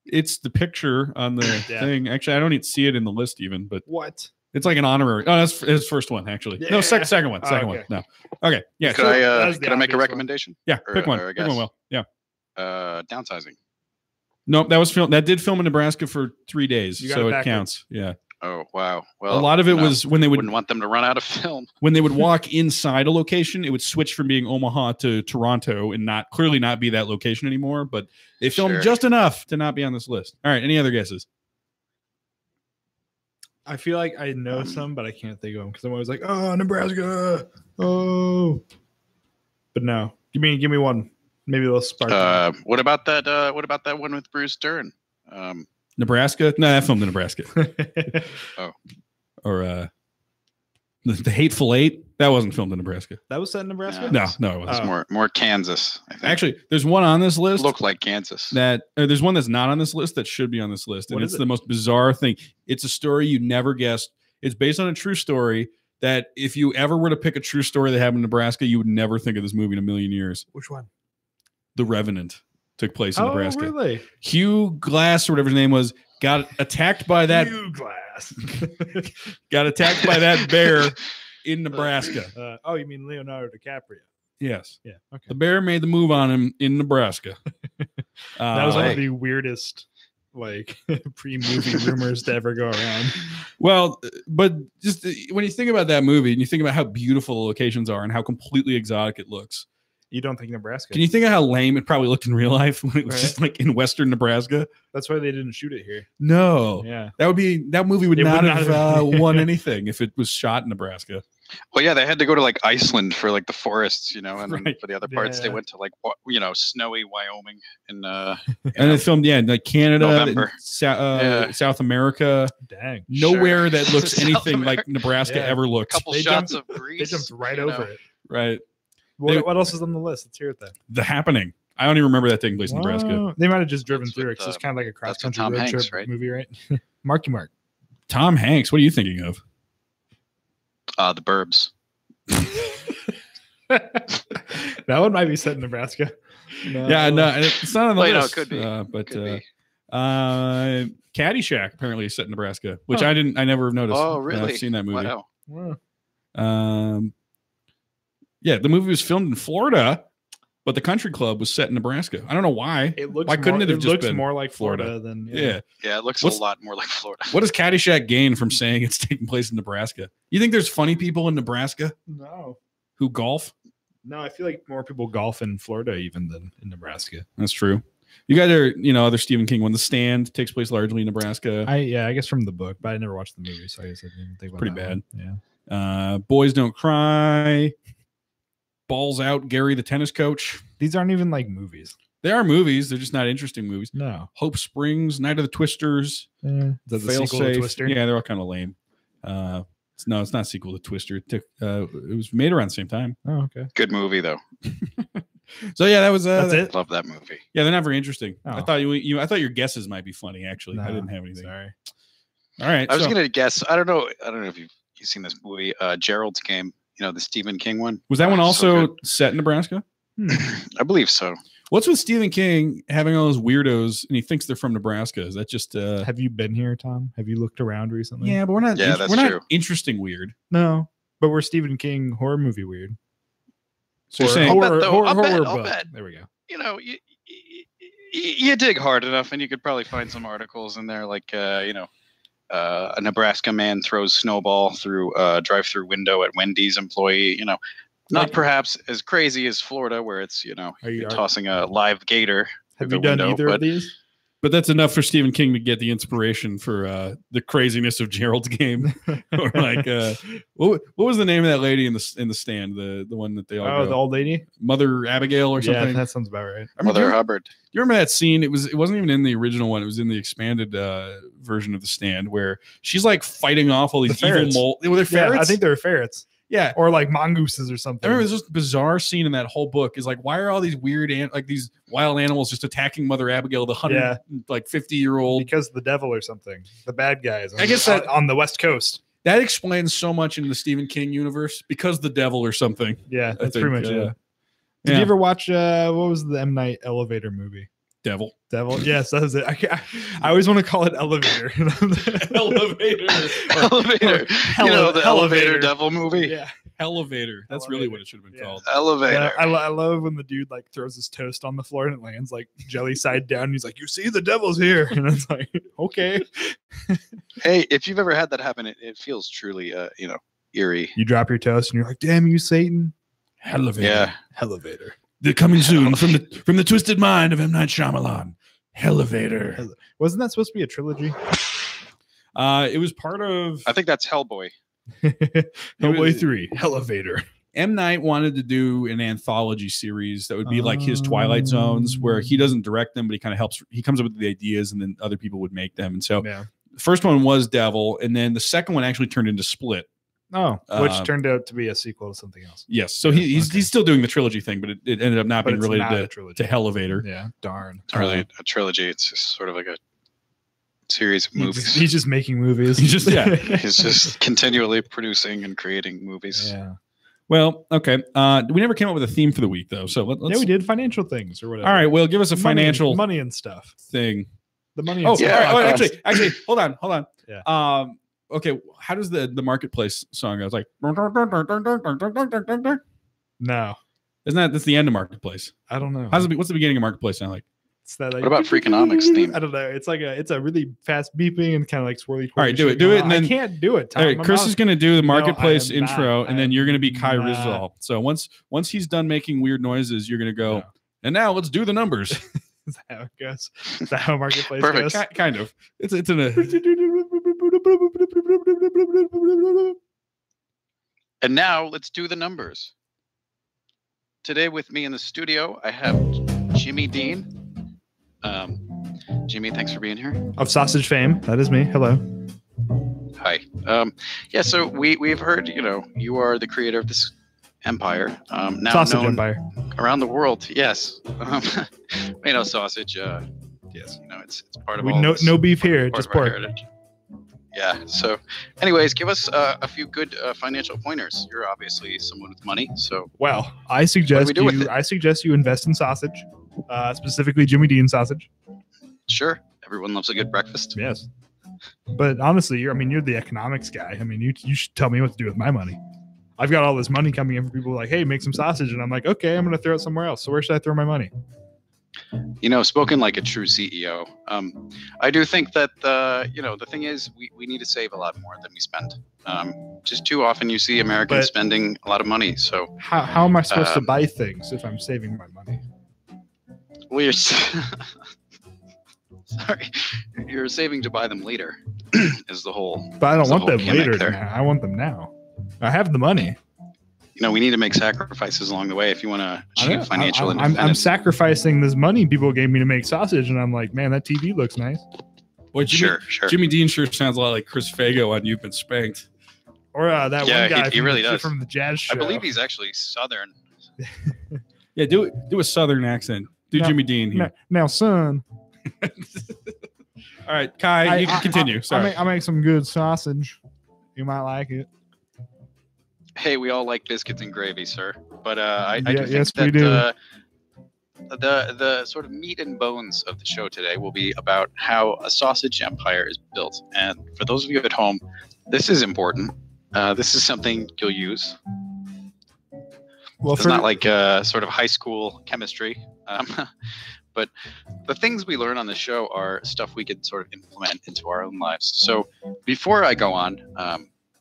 It's the picture on the thing. Actually, I don't even see it in the list even, but... What? It's like an honorary. Oh, that's his first one, actually. Yeah. No, second one. Second one. No. Okay. Yeah. Could I make a recommendation? Yeah. Pick one. Pick one, Will. Yeah. Downsizing. Nope. That did film in Nebraska for 3 days, so it counts. Yeah. Oh wow. Well, a lot of it was when they wouldn't want them to run out of film. When they would walk inside a location, it would switch from being Omaha to Toronto and clearly not be that location anymore. But they filmed just enough to not be on this list. All right. Any other guesses? I feel like I know some, but I can't think of them because I'm always like, oh, Nebraska. Oh, but no. Give me one. Maybe they'll spark. What about that? What about that one with Bruce Dern? Nebraska? No, that filmed in Nebraska. Oh, or the Hateful Eight. That wasn't filmed in Nebraska. That was set in Nebraska. No, it wasn't. It's more Kansas. I think. Actually, there's one on this list. Looked like Kansas. There's one that's not on this list that should be on this list, and it's the most bizarre thing. It's a story you never guessed. It's based on a true story that if you ever were to pick a true story that happened in Nebraska, you would never think of this movie in a million years. Which one? The Revenant took place in Nebraska. Really? Hugh Glass, or whatever his name was, got attacked by that. Hugh Glass. Got attacked by that bear in Nebraska. You mean Leonardo DiCaprio? Yes. Yeah. Okay. The bear made the move on him in Nebraska. That was one of the weirdest pre-movie rumors to ever go around. Well, but just when you think about that movie and you think about how beautiful the locations are and how completely exotic it looks, you don't think Nebraska. Can you think of how lame it probably looked in real life when it was just like in Western Nebraska? That's why they didn't shoot it here. No. Yeah. That movie would not have won anything if it was shot in Nebraska. Well, yeah, they had to go to like Iceland for like the forests, and then for the other parts they went to like snowy Wyoming and they filmed like Canada, South America. Dang, nowhere that looks anything like Nebraska ever looks. A couple shots of Greece. They jumped right over it. Right. What else is on the list? Let's hear it then. The Happening. I don't even remember that taking place in Nebraska. They might have just driven through it because it's kind of like a cross-country road trip movie, right? Marky Mark. Tom Hanks. What are you thinking of? The Burbs. That one might be set in Nebraska. No. Yeah, no, it's not on the list. It could be. But Caddyshack apparently is set in Nebraska, which I never noticed. Oh, really? I've seen that movie. Wow. Yeah, the movie was filmed in Florida, but the country club was set in Nebraska. I don't know why. Why couldn't it have just been more like Florida than Yeah, it looks a lot more like Florida. What does Caddyshack gain from saying it's taking place in Nebraska? You think there's funny people in Nebraska? No. Who golf? No, I feel like more people golf in Florida even than in Nebraska. That's true. You guys are, other Stephen King one. The Stand takes place largely in Nebraska. I guess from the book, but I never watched the movie, so I guess I didn't think about Pretty that bad. one. Yeah. Boys Don't Cry. Balls Out, Gary the Tennis Coach. These aren't even like movies. They are movies. They're just not interesting movies. No. Hope Springs, Night of the Twisters. Is that the Fail sequel to Safe. Twister? Yeah, they're all kind of lame. It's not a sequel to Twister. It was made around the same time. Oh, okay. Good movie though. So yeah, that was That's it. Love that movie. Yeah, they're not very interesting. Oh. I thought I thought your guesses might be funny. Actually, I didn't have anything. Sorry. All right, I was gonna guess. I don't know if you've seen this movie, Gerald's Game. The Stephen King one. Was that one So also good. set in Nebraska? I believe so. What's with Stephen King having all those weirdos and he thinks they're from Nebraska? Is that just Have you been here, Tom? Have you looked around recently? Yeah, but we're not. Yeah, that's we're not true. interesting weird. No, but we're Stephen King horror movie weird. So you're Or saying I'll bet, horror, though. horror, I'll bet, horror I'll book. bet. There we go. You dig hard enough, and you could probably find some articles in there, like a Nebraska man throws snowball through a drive-through window at Wendy's employee. Not Like- perhaps as crazy as Florida, where it's you're tossing a live gator. Have through you the done window, either of but- these? But that's enough for Stephen King to get the inspiration for the craziness of Gerald's Game. Or like, what was the name of that lady in the Stand? The one that they all Oh, go, the old lady. Mother Abigail or Yeah, something. that sounds about right. I mean, Mother do Hubbard. you remember that scene? It wasn't even in the original one. It was in the expanded version of the Stand where she's like fighting off all these The evil ferrets. mole. Were they Yeah, ferrets? I think they're ferrets yeah. or like mongooses or I something. remember there's this bizarre scene in that whole book is like, why are all these weird like these wild animals just attacking Mother Abigail, the 50-year-old? Because the devil or something, the bad guys. I guess that- on the West Coast. That explains so much in the Stephen King universe because the devil or something. Yeah, I that's think, pretty much it. Did yeah. you ever watch what was the M. Night Elevator movie? Devil. Devil. Yes, that was it. I always want to call it Elevator. Elevator. Elevator. The Elevator Devil movie. Yeah. Elevator. That's really Elevator. what it should have been Yeah. called. Elevator. Yeah, I love when the dude like throws his toast on the floor and it lands like jelly side down. And he's like, "You see, the devil's here," and it's like, okay. Hey, if you've ever had that happen, it feels truly, eerie. You drop your toast and you're like, "Damn you, Satan!" Elevator. Yeah. Elevator. They're coming soon from the twisted mind of M. Night Shyamalan. Elevator. Wasn't that supposed to be a trilogy? It was part of I think that's Hellboy. Hellboy 3. Elevator. M. Night wanted to do an anthology series that would be like his Twilight Zones, where he doesn't direct them, but he kind of helps. He comes up with the ideas, and then other people would make them. And so Yeah. the first one was Devil, and then the second one actually turned into Split. Oh, which turned out to be a sequel to something else. Yes, so he's still doing the trilogy thing, but it ended up not But being it's not a related trilogy. to Elevator. Yeah, darn. It's not really a trilogy. It's just sort of like a series of movies. He's just making movies. He's just He's just continually producing and creating movies. yeah. Well, okay. We never came up with a theme for the week though, so let's. Yeah, we did financial things or whatever. All right, well, give us a financial money and stuff. thing. The money. Oh, And stuff. yeah. all right, actually, hold on. Yeah. Okay, how does the Marketplace song go? It's like, No, that's the end of Marketplace. I don't know. What's the beginning of Marketplace sound like? It's that, like, What about Freakonomics theme? I don't know. It's a really fast beeping and kind of like swirly. All right, do it, twirly and then- I can't do it. Tom. All right, I'm Chris not- is going to do the No, I Marketplace am not. intro, and then you're going to be Kai I'm not. Rizal. So once he's done making weird noises, you're going to go, No. and now let's do the numbers. Is that how it goes? Is that how marketplace Perfect. goes? Kind of. It's in a. And now let's do the numbers. Today with me in the studio, I have Jimmy Dean. Jimmy, thanks for being here. Of sausage fame. That is me. Hello. Hi. So we've heard, you are the creator of this empire. Now Sausage known Empire. around the world. Yes. Sausage. Yes. It's part of We all no this, no beef here, part just of our pork. heritage. Yeah. So, anyways, give us a few good financial pointers. You're obviously someone with money, so Well, I suggest do we do with you. it? I suggest you invest in sausage, specifically Jimmy Dean sausage. sure, everyone loves a good breakfast. Yes. But honestly, you're the economics guy. I mean, you should tell me what to do with my money. I've got all this money coming in from people like, hey, make some sausage. And I'm like, okay, I'm going to throw it somewhere else. So where should I throw my money? Spoken like a true CEO. I do think that the thing is we need to save a lot more than we spend. Just too often you see Americans But- spending a lot of money. So, How am I supposed to Um, buy things if I'm saving my money? Well, you're sorry. You're saving to buy them later. Is the whole. But I don't want them gimmick later. there. Now. I want them now. I have the money. You know, we need to make sacrifices along the way if you want to achieve financial independence. I'm sacrificing this money people gave me to make sausage, and I'm like, man, that TV looks nice. Well, Sure. Jimmy Dean sure sounds a lot like Chris Fago on You've Been Spanked. Or that one guy he really does. from the jazz show. I believe he's actually Southern. Yeah, do a Southern accent. Do No, Jimmy Dean here. Now, son. All right, Kai, you can continue. Sorry. I make some good sausage. You might like it. Hey, we all like biscuits and gravy, sir. But I do think yes, that we do. The sort of meat and bones of the show today will be about how a sausage empire is built. And for those of you at home, this is important. This is something you'll use. Well, It's not like sort of high school chemistry. But the things we learn on the show are stuff we can sort of implement into our own lives. So before I go on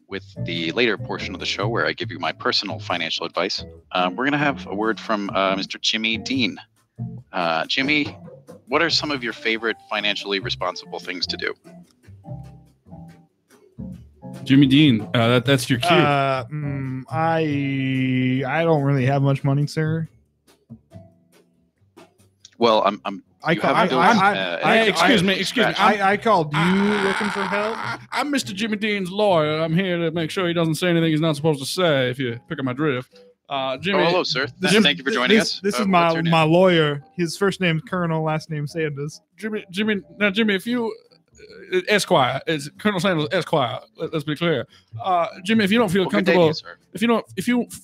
with the later portion of the show where I give you my personal financial advice, we're going to have a word from Mr. Jimmy Dean. Jimmy, what are some of your favorite financially responsible things to do? Jimmy Dean, that's your cue. I don't really have much money, sir. Well, Excuse me. I called you looking for help. I'm Mr. Jimmy Dean's lawyer. I'm here to make sure he doesn't say anything he's not supposed to say, if you pick up my drift. Jimmy, hello, sir. Thank you for joining us. This is what's your name? my lawyer. His first name's Colonel, last name Sanders. Jimmy, if you Esquire, it's Colonel Sanders Esquire. Let's be clear. Jimmy, if you don't feel comfortable, if you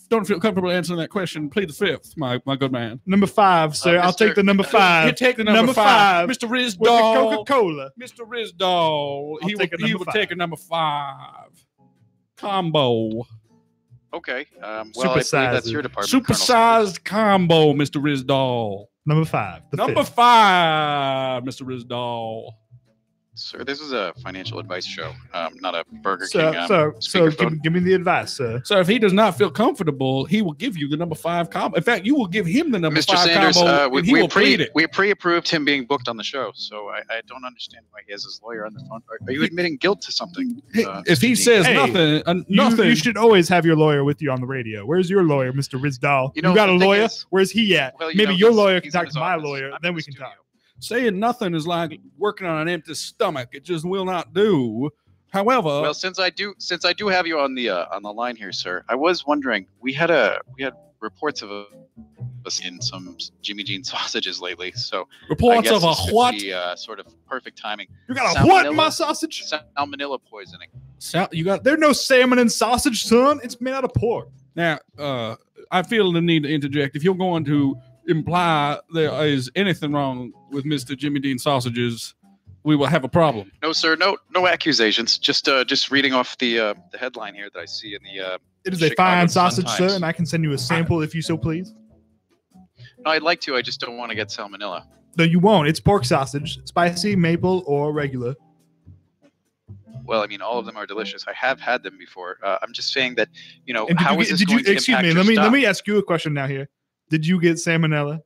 don't feel comfortable answering that question, plead the fifth, my good man. Number 5, sir. I'll take the number 5. You take the number five. Mr. With the Rizdal. Coca-Cola. Mr. Rizdal. He will take a number 5. Combo. Okay. Well, I believe that's your department. Supersized combo, Mr. Rizdal. Number 5. Number 5, Mr. Rizdal. Sir, this is a financial advice show, not a Burger So King. give me the advice, sir. So if he does not feel comfortable, he will give you the number 5 combo. In fact, you will give him the number Mr. 5 Sanders, combo. And he will plead it. we pre-approved him being booked on the show, so I don't understand why he has his lawyer on the phone. Are you admitting guilt to something? If he says nothing, You should always have your lawyer with you on the radio. Where's your lawyer, Mr. Rizdal? You got a lawyer? Where's he at? Well, Maybe your lawyer can talk to my lawyer, then we can talk. Saying nothing is like working on an empty stomach. It just will not do. However, well, since I do have you on the line here, sir, I was wondering. We had reports of us in some Jimmy Dean sausages lately. So reports of a what? Sort of perfect timing. You got a what in my sausage? Salmonella poisoning. There's no salmon in sausage, son. It's made out of pork. Now, I feel the need to interject. If you're going to imply there is anything wrong with Mr. Jimmy Dean sausages, we will have a problem. No, sir. No accusations. Just reading off the headline here that I see in the. It is a fine sausage, sir, and I can send you a sample if you so please. No, I'd like to. I just don't want to get salmonella. No, you won't. It's pork sausage, spicy, maple, or regular. Well, I mean, all of them are delicious. I have had them before. I'm just saying that, how is this going to impact your stock? Let me ask you a question now here. Did you get salmonella?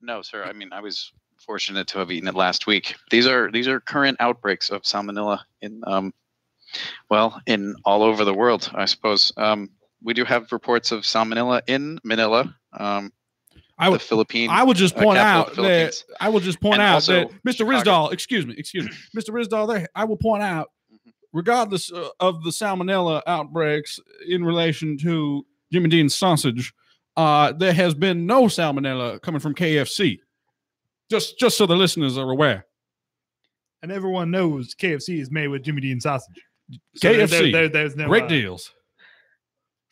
No, sir. I mean, I was fortunate to have eaten it last week. These are current outbreaks of salmonella in in all over the world, I suppose. We do have reports of salmonella in Manila. The Philippines. I will just point out that Mr. Rizdal, excuse me, Mr. Rizdal. There, I will point out, regardless of the salmonella outbreaks in relation to Jimmy Dean's sausage, there has been no salmonella coming from KFC. Just so the listeners are aware. And everyone knows KFC is made with Jimmy Dean sausage. So KFC, there's no great deals.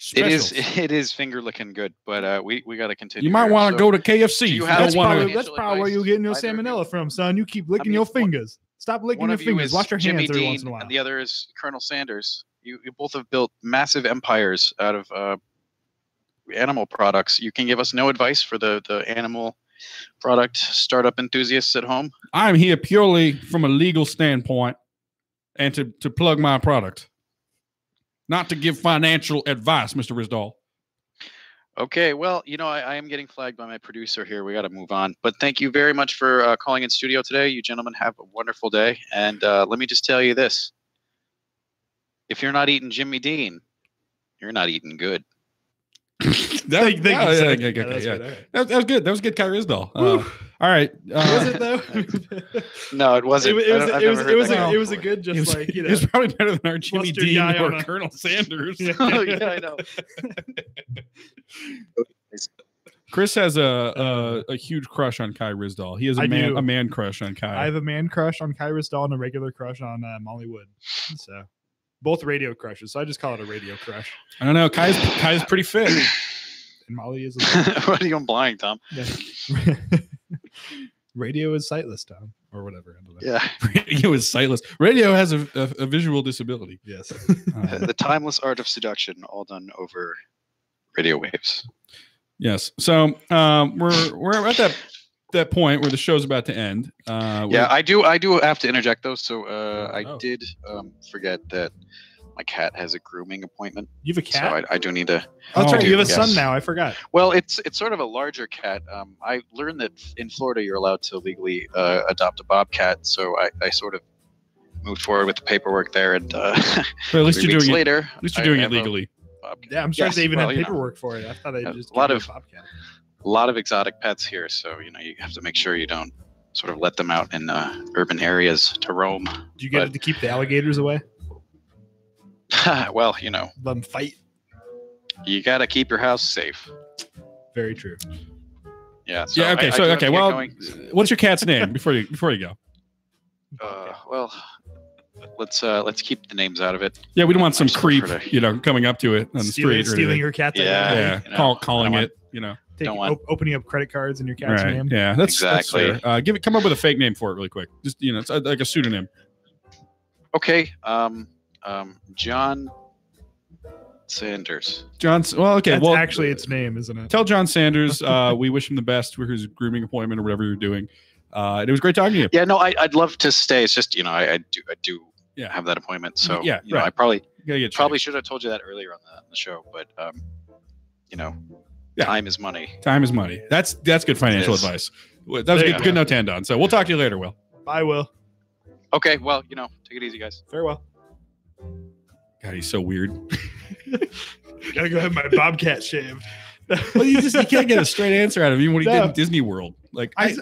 Specials. It is finger looking good, but we got to continue. You might want to go to KFC. That's probably where you're getting your salmonella from, son. You keep licking your fingers. Stop licking your fingers. Wash your hands every once in a while. And the other is Colonel Sanders. You both have built massive empires out of animal products. You can give us no advice for the animal product startup enthusiasts at home? I'm here purely from a legal standpoint and to plug my product. Not to give financial advice, Mr. Rizdal. Okay, well, I am getting flagged by my producer here. We got to move on. But thank you very much for calling in studio today. You gentlemen have a wonderful day. And let me just tell you this. If you're not eating Jimmy Dean, you're not eating good. That was good. That was good, Kai Ryssdal. All right. Was it though? No, it wasn't. It was a good, just it was probably better than our Jimmy Dean or Colonel Sanders. Oh, yeah, I know. Chris has a huge crush on Kai Ryssdal. He has a man crush on Kai. I have a man crush on Kai Ryssdal and a regular crush on Molly Wood. So both radio crushes. So I just call it a radio crush. I don't know. Kai's pretty fit. And Molly is. What are you implying, Tom? Yeah. Radio is sightless, Tom, or whatever. Yeah, radio is sightless. Radio has a visual disability. Yes. The timeless art of seduction, all done over radio waves. Yes. So we're at that point where the show's about to end. I do have to interject though. So I did forget that my cat has a grooming appointment. You have a cat? So I do need to. Oh, that's right. You have a son now. I forgot. Well, it's sort of a larger cat. I learned that in Florida you're allowed to legally adopt a bobcat. So I sort of moved forward with the paperwork there, and at least you're doing later. At least you're doing it legally. Yeah, I'm surprised they even have paperwork for it. I thought they just a lot of exotic pets here. So you have to make sure you don't sort of let them out in urban areas to roam. Do you get it to keep the alligators away? Well, let them fight. You got to keep your house safe. Very true. Yeah. So yeah. Okay. Well, what's your cat's name before you go? Well, let's keep the names out of it. Yeah, we don't want some creep, coming up to it on the street, stealing your cat. Yeah. Calling it. Opening up credit cards in your cat's name. Yeah, that's exactly. That's come up with a fake name for it, really quick. Just it's like a pseudonym. Okay. John Sanders. Well, okay. That's actually its name, isn't it? Tell John Sanders we wish him the best for his grooming appointment or whatever you're doing. It was great talking to you. Yeah, no, I'd love to stay. It's just I do have that appointment. So I probably should have told you that earlier on the show, but time is money. Time is money. That's good financial advice. That was good note to end on. So we'll talk to you later, Will. Bye, Will. Okay, well, take it easy, guys. Farewell. God, he's so weird. Gotta go have my bobcat shaved. Well, you can't get a straight answer out of him, even when he did in Disney World. Like I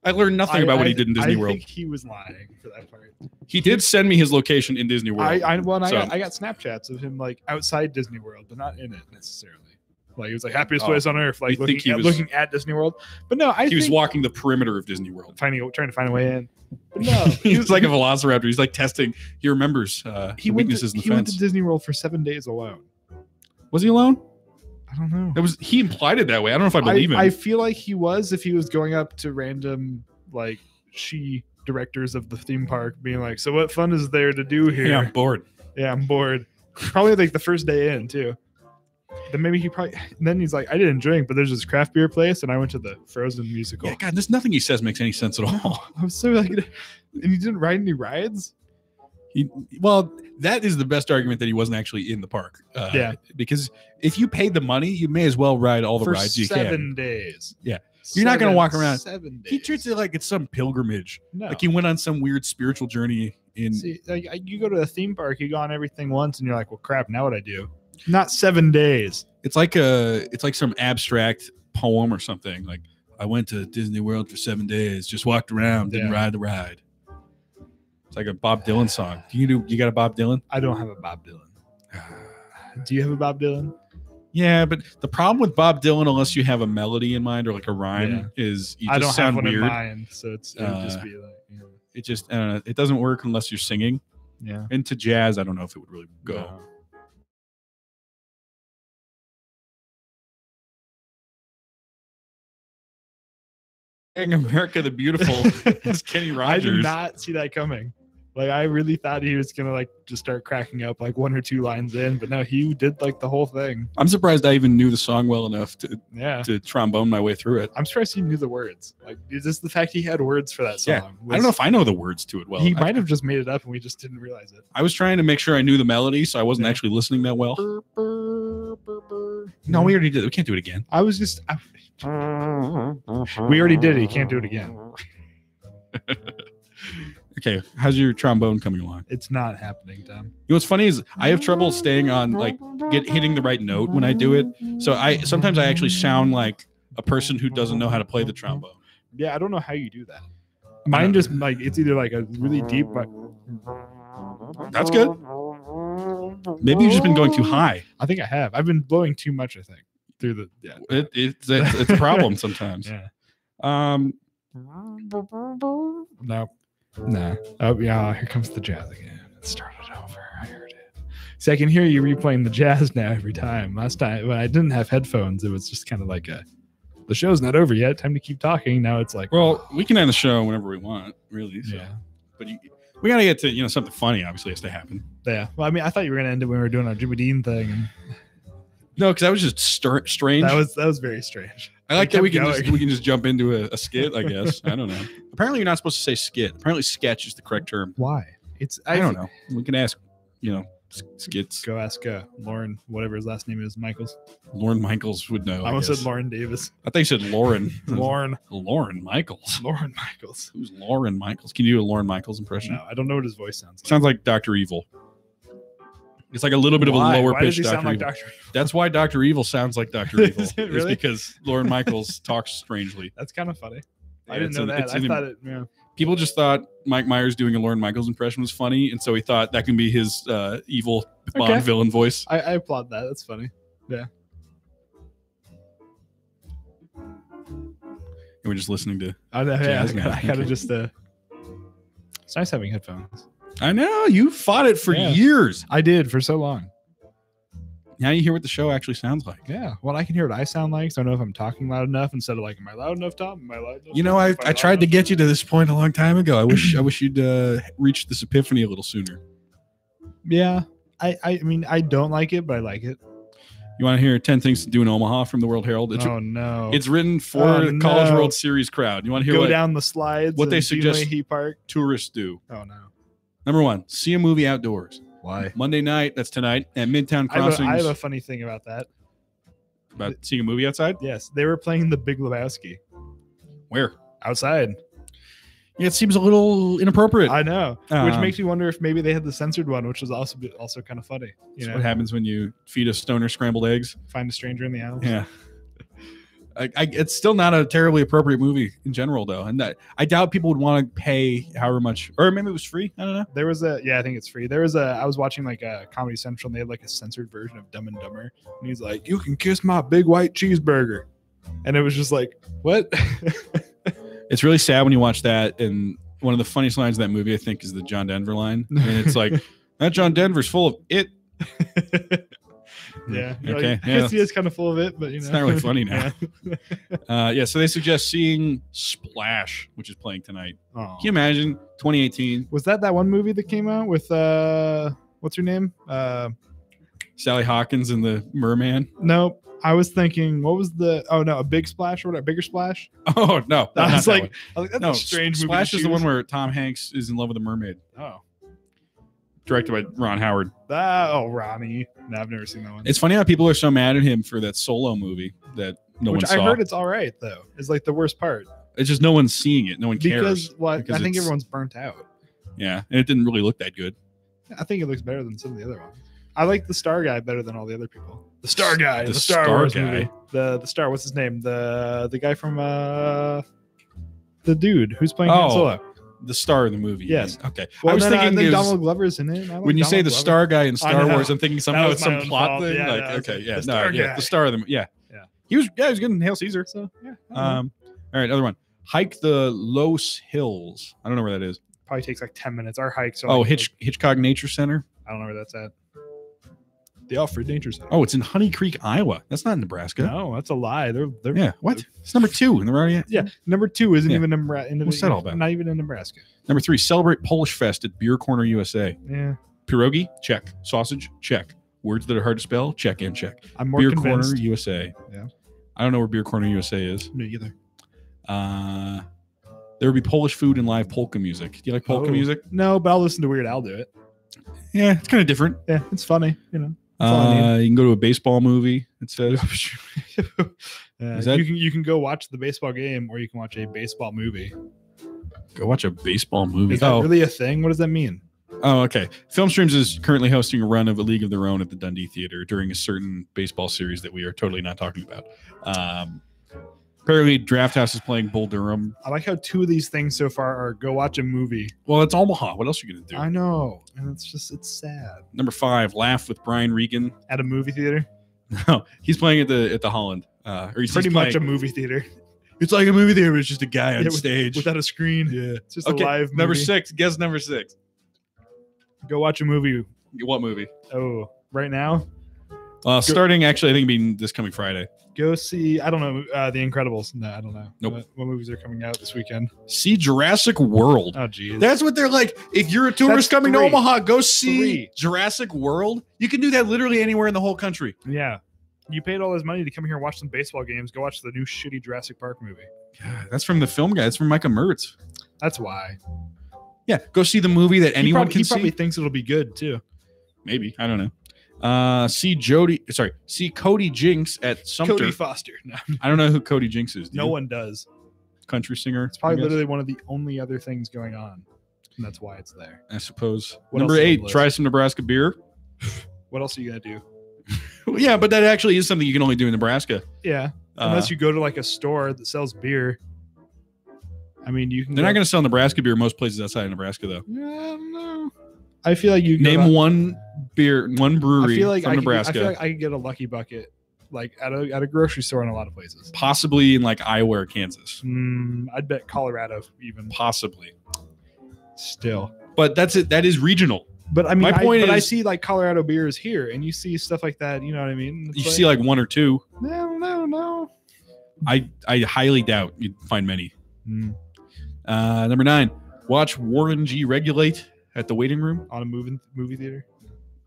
learned nothing about what he did in Disney World. I think he was lying for that part. He did send me his location in Disney World. I got Snapchats of him like outside Disney World, but not in it necessarily. Like he was like happiest place on earth, like looking at Disney World. But no, he was walking the perimeter of Disney World, trying to find a way in. But no, he was like a velociraptor. He's like testing. He remembers weaknesses in the fence. He went to Disney World for 7 days alone. Was he alone? I don't know. He implied it that way. I don't know if I believe him. I feel like he was, if he was going up to random like directors of the theme park, being like, "So what fun is there to do here?" Yeah, I'm bored. Yeah, I'm bored. Probably like the first day in too. Then maybe then he's like, "I didn't drink, but there's this craft beer place, and I went to the Frozen musical." Yeah, God, there's nothing he says makes any sense at all. I'm so like, and he didn't ride any rides. That is the best argument that he wasn't actually in the park. Because if you paid the money, you may as well ride all the rides you can. 7 days. Yeah. You're not going to walk around. 7 days. He treats it like it's some pilgrimage. No. Like he went on some weird spiritual journey. You go to a theme park, you go on everything once, and you're like, well, crap, now what I do? Not 7 days. It's like some abstract poem or something. Like, I went to Disney World for 7 days, just walked around, didn't ride the ride. It's like a Bob Dylan song. You got a Bob Dylan? I don't have a Bob Dylan. Do you have a Bob Dylan? Yeah, but the problem with Bob Dylan, unless you have a melody in mind or like a rhyme, is you just sound weird. I don't have one in mind, so it would just be like, it just it doesn't work unless you're singing. Yeah. Into jazz, I don't know if it would really go. No. America the Beautiful is Kenny Rogers. I did not see that coming. Like, I really thought he was gonna like just start cracking up like 1 or 2 lines in, but no, he did like the whole thing. I'm surprised I even knew the song well enough to trombone my way through it. I'm surprised he knew the words. Like, is this the fact he had words for that song? Yeah. I don't know if I know the words to it well. He might have just made it up and we just didn't realize it. I was trying to make sure I knew the melody, so I wasn't actually listening that well. No, we already did it. We can't do it again. We already did it. You can't do it again. Okay, how's your trombone coming along? It's not happening, Tom. You know what's funny is I have trouble staying on hitting the right note when I do it. So sometimes I actually sound like a person who doesn't know how to play the trombone. Yeah, I don't know how you do that. Mine just like it's either like a really deep, but that's good. Maybe you've just been going too high. I think I have. I've been blowing too much. I think through the it's a problem sometimes. Yeah. No. Nah. Oh yeah, here comes the jazz again. It started over. I heard it. See, I can hear you replaying the jazz now every time. Last time when I didn't have headphones, it was just kind of like the show's not over yet. Time to keep talking. Now it's like, well, we can end the show whenever we want, really. So. Yeah. But we gotta get to something funny. Obviously, has to happen. Yeah. Well, I mean, I thought you were gonna end it when we were doing our Jimmy Dean thing. And no, because that was just strange. That was very strange. I like that we can just jump into a skit, I guess. I don't know. Apparently, you're not supposed to say skit. Apparently, sketch is the correct term. Why? I don't know. We can ask, skits. Go ask Lauren, whatever his last name is, Michaels. Lauren Michaels would know. I almost said Lauren Davis. I think you said Lauren. Lauren Michaels. Lauren Michaels. Who's Lauren Michaels? Can you do a Lauren Michaels impression? No, I don't know what his voice sounds like. Sounds like Dr. Evil. It's like a little bit of a lower pitch. Does he sound like Dr. Evil? That's why Dr. Evil sounds like Dr. Evil. Is it really? It's because Lauren Michaels talks strangely. That's kind of funny. Yeah, I didn't know that. I thought it. Yeah. People just thought Mike Myers doing a Lauren Michaels impression was funny, and so he thought that can be his evil Bond villain voice. I applaud that. That's funny. Yeah. And we're just listening to. I gotta just. It's nice having headphones. I know you fought it for years. I did for so long. Now you hear what the show actually sounds like. Yeah. Well, I can hear what I sound like, so I know if I'm talking loud enough instead of like, am I loud enough, Tom? Am I loud enough? I tried to get you to this point a long time ago. I wish you'd reach this epiphany a little sooner. Yeah. I mean, I don't like it, but I like it. You want to hear 10 Things to Do in Omaha from the World Herald? No. It's written for the College World Series crowd. You want to hear go down the slides? What they suggest Park tourists do? Oh no. Number 1, see a movie outdoors. Why? Monday night, that's tonight, at Midtown Crossings. I have a funny thing about that. About seeing a movie outside? Yes. They were playing The Big Lebowski. Where? Outside. Yeah, it seems a little inappropriate. I know. Which makes me wonder if maybe they had the censored one, which was also kind of funny. That's what happens when you feed a stoner scrambled eggs. Find a stranger in the house. Yeah. It's still not a terribly appropriate movie in general, though, and that I doubt people would want to pay however much, or maybe it was free. I don't know. There was I think it's free. I was watching like a Comedy Central, and they had like a censored version of Dumb and Dumber, and he's like, "You can kiss my big white cheeseburger," and it was just like, what? It's really sad when you watch that, and one of the funniest lines in that movie, I think, is the John Denver line, and it's like, that John Denver's full of it. Yeah. Okay. Like, I guess he is kind of full of it, but it's not really funny now. So they suggest seeing Splash, which is playing tonight. Oh. Can you imagine 2018? Was that one movie that came out with what's her name? Sally Hawkins and the Merman? No, I was thinking, what was a Big Splash or whatever, Bigger Splash? Oh no, I was like, that's a strange movie. Splash is the one where Tom Hanks is in love with a mermaid. Oh. Directed by Ron Howard. Ronnie. No, I've never seen that one. It's funny how people are so mad at him for that Solo movie that no one saw. I heard it's all right, though. It's like the worst part. It's just no one's seeing it. No one cares. Because I think everyone's burnt out. Yeah, and it didn't really look that good. I think it looks better than some of the other ones. I like the Star Guy better than all the other people. The Star Guy. The Star Wars guy. Movie. The Star, what's his name? The guy from the dude who's playing Han Solo. The star of the movie. Yes. Okay. Well, I was thinking Donald Glover's in it. When you say the Star Guy in Star Wars, I'm thinking somehow it's some plot fault. thing. Yeah, The Star of the movie. Yeah. He was good in Hail Caesar. So yeah. All right, other one. Hike the Los Hills. I don't know where that is. Probably takes like 10 minutes. Our hikes are Hitchcock Nature Center. I don't know where that's at. The Alfred Nature Center. Oh, it's in Honey Creek, Iowa. That's not in Nebraska. No, that's a lie. They're yeah. What? It's number 2 in the radio. Yeah, number 2 isn't even Nebraska. What's that all about? Not even in Nebraska. Number 3, celebrate Polish Fest at Beer Corner USA. Yeah. Pierogi, check. Sausage, check. Words that are hard to spell, check and check. I'm more Beer convinced. Corner USA. Yeah. I don't know where Beer Corner USA is. Me either. There would be Polish food and live polka music. Do you like polka music? No, but I'll listen to Weird Al do it. Yeah, it's kind of different. Yeah, it's funny, You can go to a baseball movie. It says. You can go watch the baseball game, or you can watch a baseball movie. Go watch a baseball movie. Is that really a thing? What does that mean? Oh, okay. Film Streams is currently hosting a run of A League of Their Own at the Dundee Theater during a certain baseball series that we are totally not talking about. Apparently, Draft House is playing Bull Durham. I like how 2 of these things so far are go watch a movie. Well, it's Omaha. What else are you going to do? I know. And it's sad. Number 5, Laugh with Brian Regan. At a movie theater? No, he's playing at the Holland. Or he's pretty playing, much a movie theater. It's like a movie theater, but it's just a guy on stage. Without a screen. Yeah. It's just a live movie. Number 6. Guess number 6. Go watch a movie. What movie? Oh, right now? Starting, actually, I think it'll be this coming Friday. Go see, I don't know, The Incredibles. No, I don't know. Nope. What movies are coming out this weekend? See Jurassic World. Oh, geez. That's what they're like. If you're a tourist coming to Omaha, go see 3. Jurassic World. You can do that literally anywhere in the whole country. Yeah. You paid all this money to come here and watch some baseball games. Go watch the new shitty Jurassic Park movie. God, that's from the film guy. It's from Micah Mertz. That's why. Yeah, go see the movie that anyone can see. He probably thinks it'll be good, too. Maybe. I don't know. See Cody Jinks at Sumter. Cody Foster. No. I don't know who Cody Jinks is. No one does. Country singer. It's probably literally one of the only other things going on. And that's why it's there. I suppose. What Number else 8, try some Nebraska beer. What else are you going to do? Yeah, but that actually is something you can only do in Nebraska. Yeah. Unless you go to like a store that sells beer. I mean, you can. They're not going to sell Nebraska beer most places outside of Nebraska, though. No. I feel like you name one brewery from Nebraska. I feel like I could get a Lucky Bucket like at a grocery store in a lot of places. Possibly in like Iowa or Kansas. I'd bet Colorado even. Possibly. Still. But that's it. That is regional. But I mean, I is, see like Colorado beers here, and you see stuff like that. You know what I mean? You see like 1 or 2. No. I highly doubt you'd find many. Number 9, watch Warren G. Regulate at the Waiting Room on a movie theater.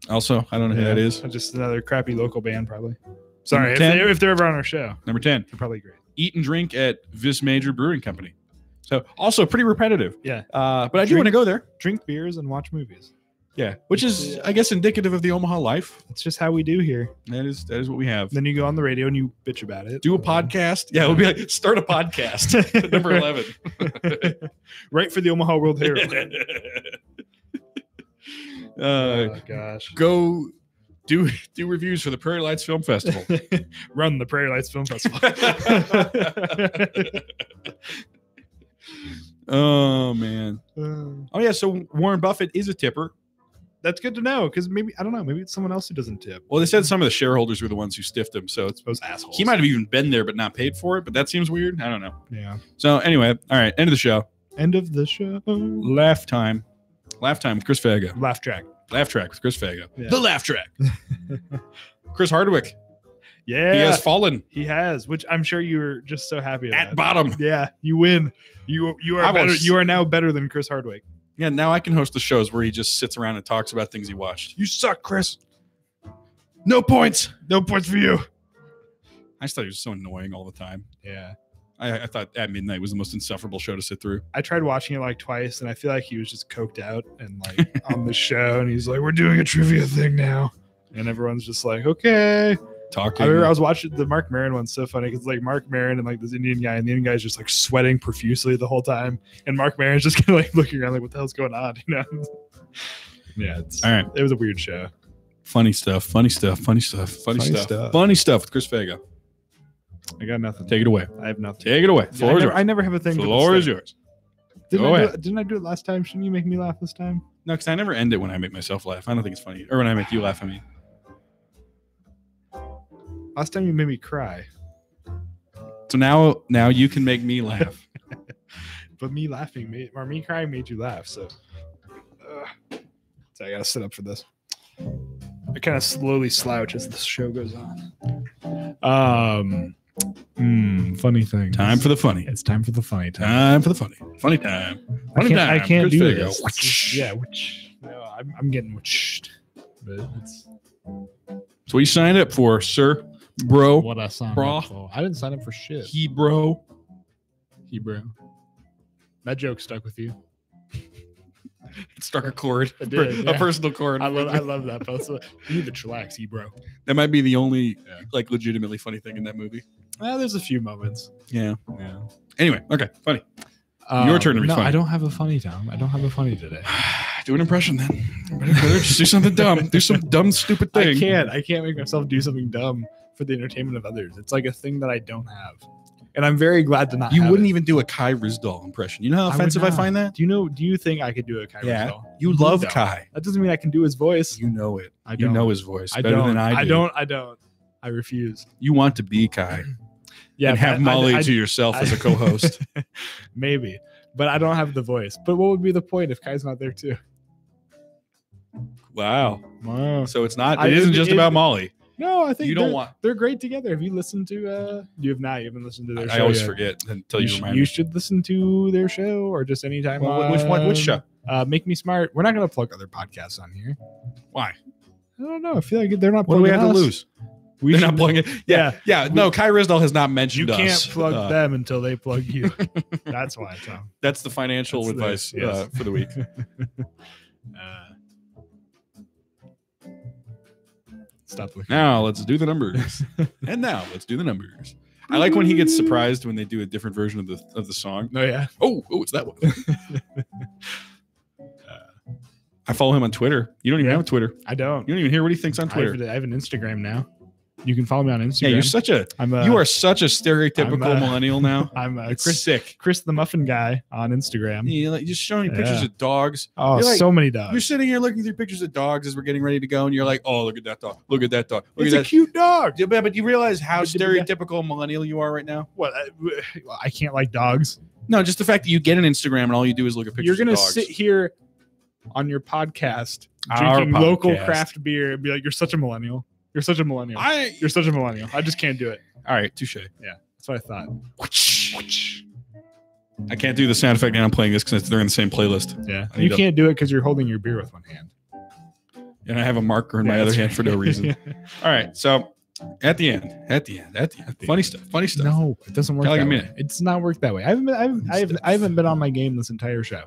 Also, I don't know who that is. Just another crappy local band, probably. Sorry, if they're ever on our show. Number 10, they're probably great. Eat and drink at Vis Major Brewing Company. So also pretty repetitive. Yeah. But I do want to go there. Drink beers and watch movies. Yeah, which is, I guess, indicative of the Omaha life. It's just how we do here. That is what we have. Then you go on the radio and you bitch about it. Do a podcast. Yeah, it'll be like, start a podcast. Number 11. Right for the Omaha World Herald. Oh, gosh. Go do reviews for the Prairie Lights Film Festival. Run the Prairie Lights Film Festival. Oh man. Oh yeah. So Warren Buffett is a tipper. That's good to know because maybe I don't know. Maybe it's someone else who doesn't tip. Well, they said some of the shareholders were the ones who stiffed him. So it's those assholes. He might have even been there but not paid for it. But that seems weird. I don't know. Yeah. So anyway, all right. End of the show. End of the show. Laugh time. Laugh time with Chris Fago. Laugh track. Laugh track with Chris Fago. Yeah. The laugh track. Chris Hardwick. Yeah. He has fallen. He has, which I'm sure you were just so happy about. At bottom. Yeah. You win. You are better. You are now better than Chris Hardwick. Yeah, now I can host the shows where he just sits around and talks about things he watched. You suck, Chris. No points. No points for you. I just thought he was so annoying all the time. Yeah. I thought At Midnight was the most insufferable show to sit through. I tried watching it like twice, and I feel like he was just coked out and like on the show, and he's like, "We're doing a trivia thing now," and everyone's just like, "Okay." Talking. I remember I was watching the Mark Maron one. So funny because like Mark Maron and like this Indian guy, and the Indian guy's just like sweating profusely the whole time, and Mark Maron's just kind of like looking around like, "What the hell's going on?" You know? Yeah. All right. It was a weird show. Funny stuff. Funny stuff. Funny stuff. Funny stuff. Funny stuff with Chris Fago. I got nothing. Take it away. I have nothing. Take it away. Floor is yours. I never have a thing. Floor is yours. Didn't I do it last time? Shouldn't you make me laugh this time? No, because I never end it when I make myself laugh. I don't think it's funny. Or when I make you laugh at me. Last time you made me cry. So now you can make me laugh. But me laughing or me crying made you laugh. So I gotta sit up for this. I kind of slowly slouch as the show goes on. Funny thing. Time for the funny. It's time for the funny time. Time for the funny. Funny time. Funny time. I can't Chris do Fago. this. Yeah, no, I'm getting witched. But it's So what you signed up for, sir? Bro. What I signed up for. I didn't sign up for shit. He bro. That joke stuck with you. struck a chord, I did, a yeah. personal chord. I love that post. You need to chillax, bro. That might be the only like legitimately funny thing in that movie. There's a few moments. Yeah. Yeah. Anyway, okay, funny. Your turn to be no, funny. I don't have a funny, Tom. I don't have a funny today. Do an impression then. Better just do something dumb. Do some dumb, stupid thing. I can't make myself do something dumb for the entertainment of others. It's like a thing that I don't have, and I'm very glad to not. You have wouldn't it. even do a Kai Rizdal impression. You know how would offensive I not. find that? Do you think I could do a Kai Rizdal? You love don't. Kai. That doesn't mean I can do his voice. You know it. I You don't. know his voice I better don't. than I do. I don't. I refuse. You want to be Kai. Yeah, And have but Molly to yourself as a co-host. Maybe, but I don't have the voice. But what would be the point if Kai's not there too? Wow. Wow. So it's not. It isn't just about Molly. No, I think You don't want. they're great together. Have you listened to? You have not. You haven't listened to their show. I always yet. forget until you remind You me. should listen to their show or just anytime. Well, which one? Which show? Make Me Smart. We're not going to plug other podcasts on here. Why? I don't know. I feel like they're not. What do we have plugging to us. lose? We They're should- not plugging it. Yeah. No, Kai Rizdal has not You mentioned us. can't plug them until they plug you. That's why, Tom. That's the financial That's advice this, yes. for the week. Stop looking. Now let's do the numbers. And now let's do the numbers. I like when he gets surprised when they do a different version of the song. Oh yeah. Oh, it's that one. I follow him on Twitter. You don't even Yeah. have Twitter. I don't. You don't even hear what he thinks on Twitter. I have an Instagram now. You can follow me on Instagram. Yeah, you're such a you are such a stereotypical I'm, millennial now. I'm It's Chris sick. the Muffin Guy on Instagram. You're like just showing pictures Yeah. of dogs. Oh, You're like- so many You're dogs. sitting here looking through pictures of dogs as we're getting ready to go, and you're like, "Oh, look at that dog! Look at that dog! Look It's at a that!" cute dog. Yeah, but you realize how But- stereotypical millennial you are right now. What? I can't like dogs. No, just the fact that you get an Instagram and all you do is look at pictures. You're gonna of dogs. sit here on your podcast Our drinking local podcast. craft beer and be like, "You're such a millennial. You're such a millennial. I You're such a millennial. I just can't do it." all right, touche. That's what I thought. I can't do the sound effect now. I'm playing this because they're in the same playlist, Yeah, I need you to- can't do it because you're holding your beer with one hand. and I have a marker in my Yeah, other that's hand for no right. reason. All right, so at the end, funny stuff. No, it doesn't work. Got like a that way. minute. It's not worked that way. I haven't been on my game this entire show.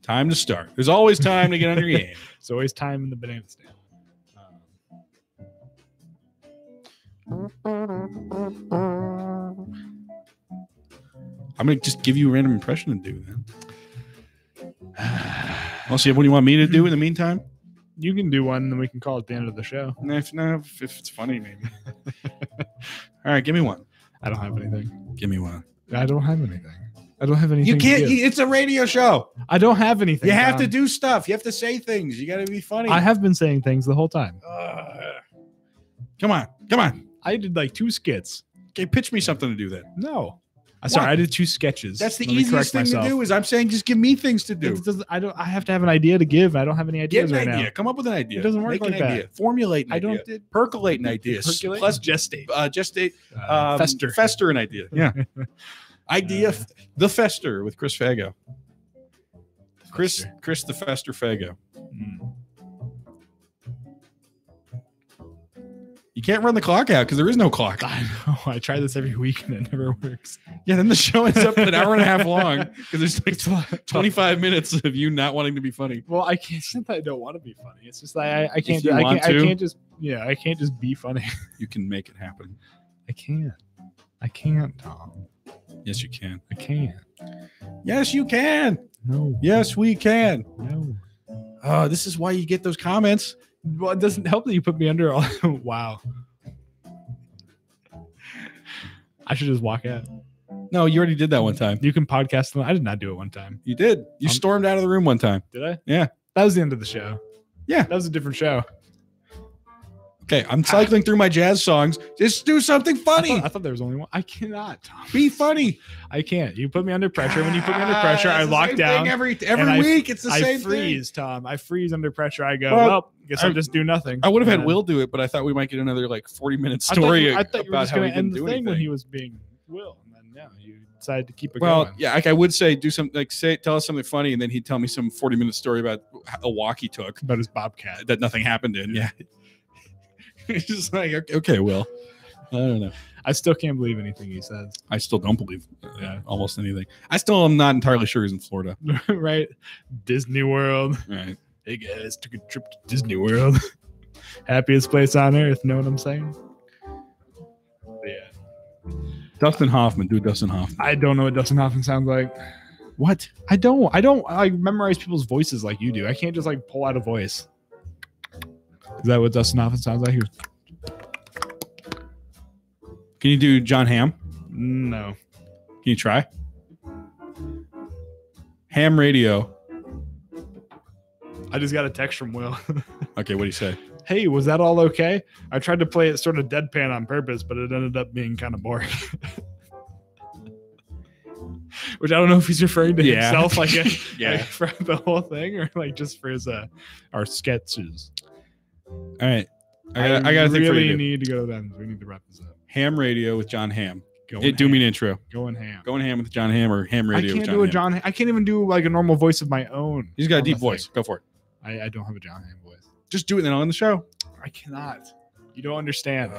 Time to start. There's always time to get on your game. It's always time in the banana stand. I'm gonna just give you a random impression to do then. Also, what do you want me to do in the meantime? You can do one, then we can call it the end of the show. If it's funny, maybe. All right, give me one. I don't have anything. Give me one. I don't have anything. I don't have anything. You can't. to give. It's a radio show. I don't have anything. You have to Tom. do stuff. You have to say things. You got to be funny. I have been saying things the whole time. Come on. I did like 2 skits. Okay, pitch me something to do then. No. Sorry, I did 2 sketches. That's the Let me easiest correct thing myself. to do. Is I'm saying just give me things to do. It doesn't, I have to have an idea to give. I don't have any Get ideas an right idea. now. Come up with an idea. It doesn't work Make like an that. idea. Formulate an I idea. don't Percolate an idea. Percolate? Plus, Gestate. gestate. Fester. Fester an idea. Yeah. Idea. The Fester with Chris Fago. Chris the Fester Fago. Mm. You can't run the clock out because there is no clock. I know. I try this every week and it never works. Yeah, then the show ends up an hour and a half long because there's like 25 minutes of you not wanting to be funny. Well, I can't. It's not that I don't want to be funny. It's just like I can't. you I want can't. to. I can't just. Yeah, I can't just be funny. You can make it happen. I can't. I can't, Tom. Yes, you can. I can't. Yes, you can. No. Yes, we can. No. Oh, this is why you get those comments. Well, it doesn't help that you put me under all. Wow. I should just walk out. No, you already did that one time. You can podcast them. I did not do it one time. You did. You stormed out of the room one time. Did I? Yeah. That was the end of the show. Yeah. That was a different show. Okay, I'm cycling through my jazz songs. Just do something funny. I thought there was only one. I cannot, Tom. Be funny. I can't. You put me under pressure. When you put me under pressure, I It's the lock same down. thing every and I- week. It's the I same freeze, Tom. I freeze under pressure. I go, Well, well, guess I'll I- just do nothing. I would have had And Will do it, but I thought we might get another like 40-minute I thought story you- I thought you were about just how he going to didn't end the do thing when anything. he was being Will. And then, no, you decided to keep it Well, going. yeah, like I would say, do something like tell us something funny, and then he'd tell me some 40-minute story about a walk he took About his Bobcat. that nothing happened in. Yeah, it's just like okay, Will. I don't know. I still can't believe anything he says. I still don't believe almost anything. I still am not entirely sure he's in Florida. Right? Disney World. Right. Hey guys, took a trip to Disney World. Happiest place on earth. Know what I'm saying? Yeah. Dustin Hoffman. Do Dustin Hoffman. I don't know what Dustin Hoffman sounds like. What? I don't like memorize people's voices like you do. I can't just like pull out a voice. Is that what Dustin Hoffman sounds like? Can you do John Hamm? No. Can you try? Ham radio. I just got a text from Will. Okay, what do you say? Hey, was that all okay? I tried to play it sort of deadpan on purpose, but it ended up being kind of boring. Which I don't know if he's referring to himself like for the whole thing or like just for his our sketches. All right. I got to think for you. Really need to go to them. We need to wrap this up. Ham radio with John Hamm. Do me an intro. Going ham. Going ham with John Hamm or ham radio with John I can't do a John. I can't even do like a normal voice of my own. He's got a deep voice. Go for it. I don't have a John Hamm voice. Just do it then on the show. I cannot. You don't understand.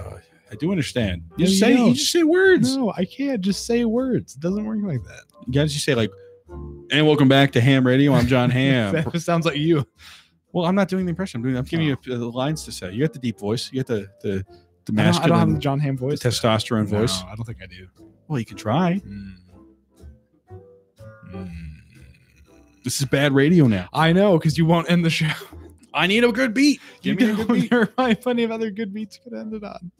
I do understand. You just say words. No, I can't just say words. It doesn't work like that. You guys just say like, and welcome back to Ham Radio. I'm John Hamm. That sounds like you. Well, I'm not doing the impression. I'm giving you the lines to say. You got the deep voice. You got the masculine. I don't have the John Hamm voice. The testosterone voice. No, I don't think I do. Well, you can try. This is bad radio now. I know, because you won't end the show. I need a good beat. Give me a good beat. There are plenty of other good beats you could end it on.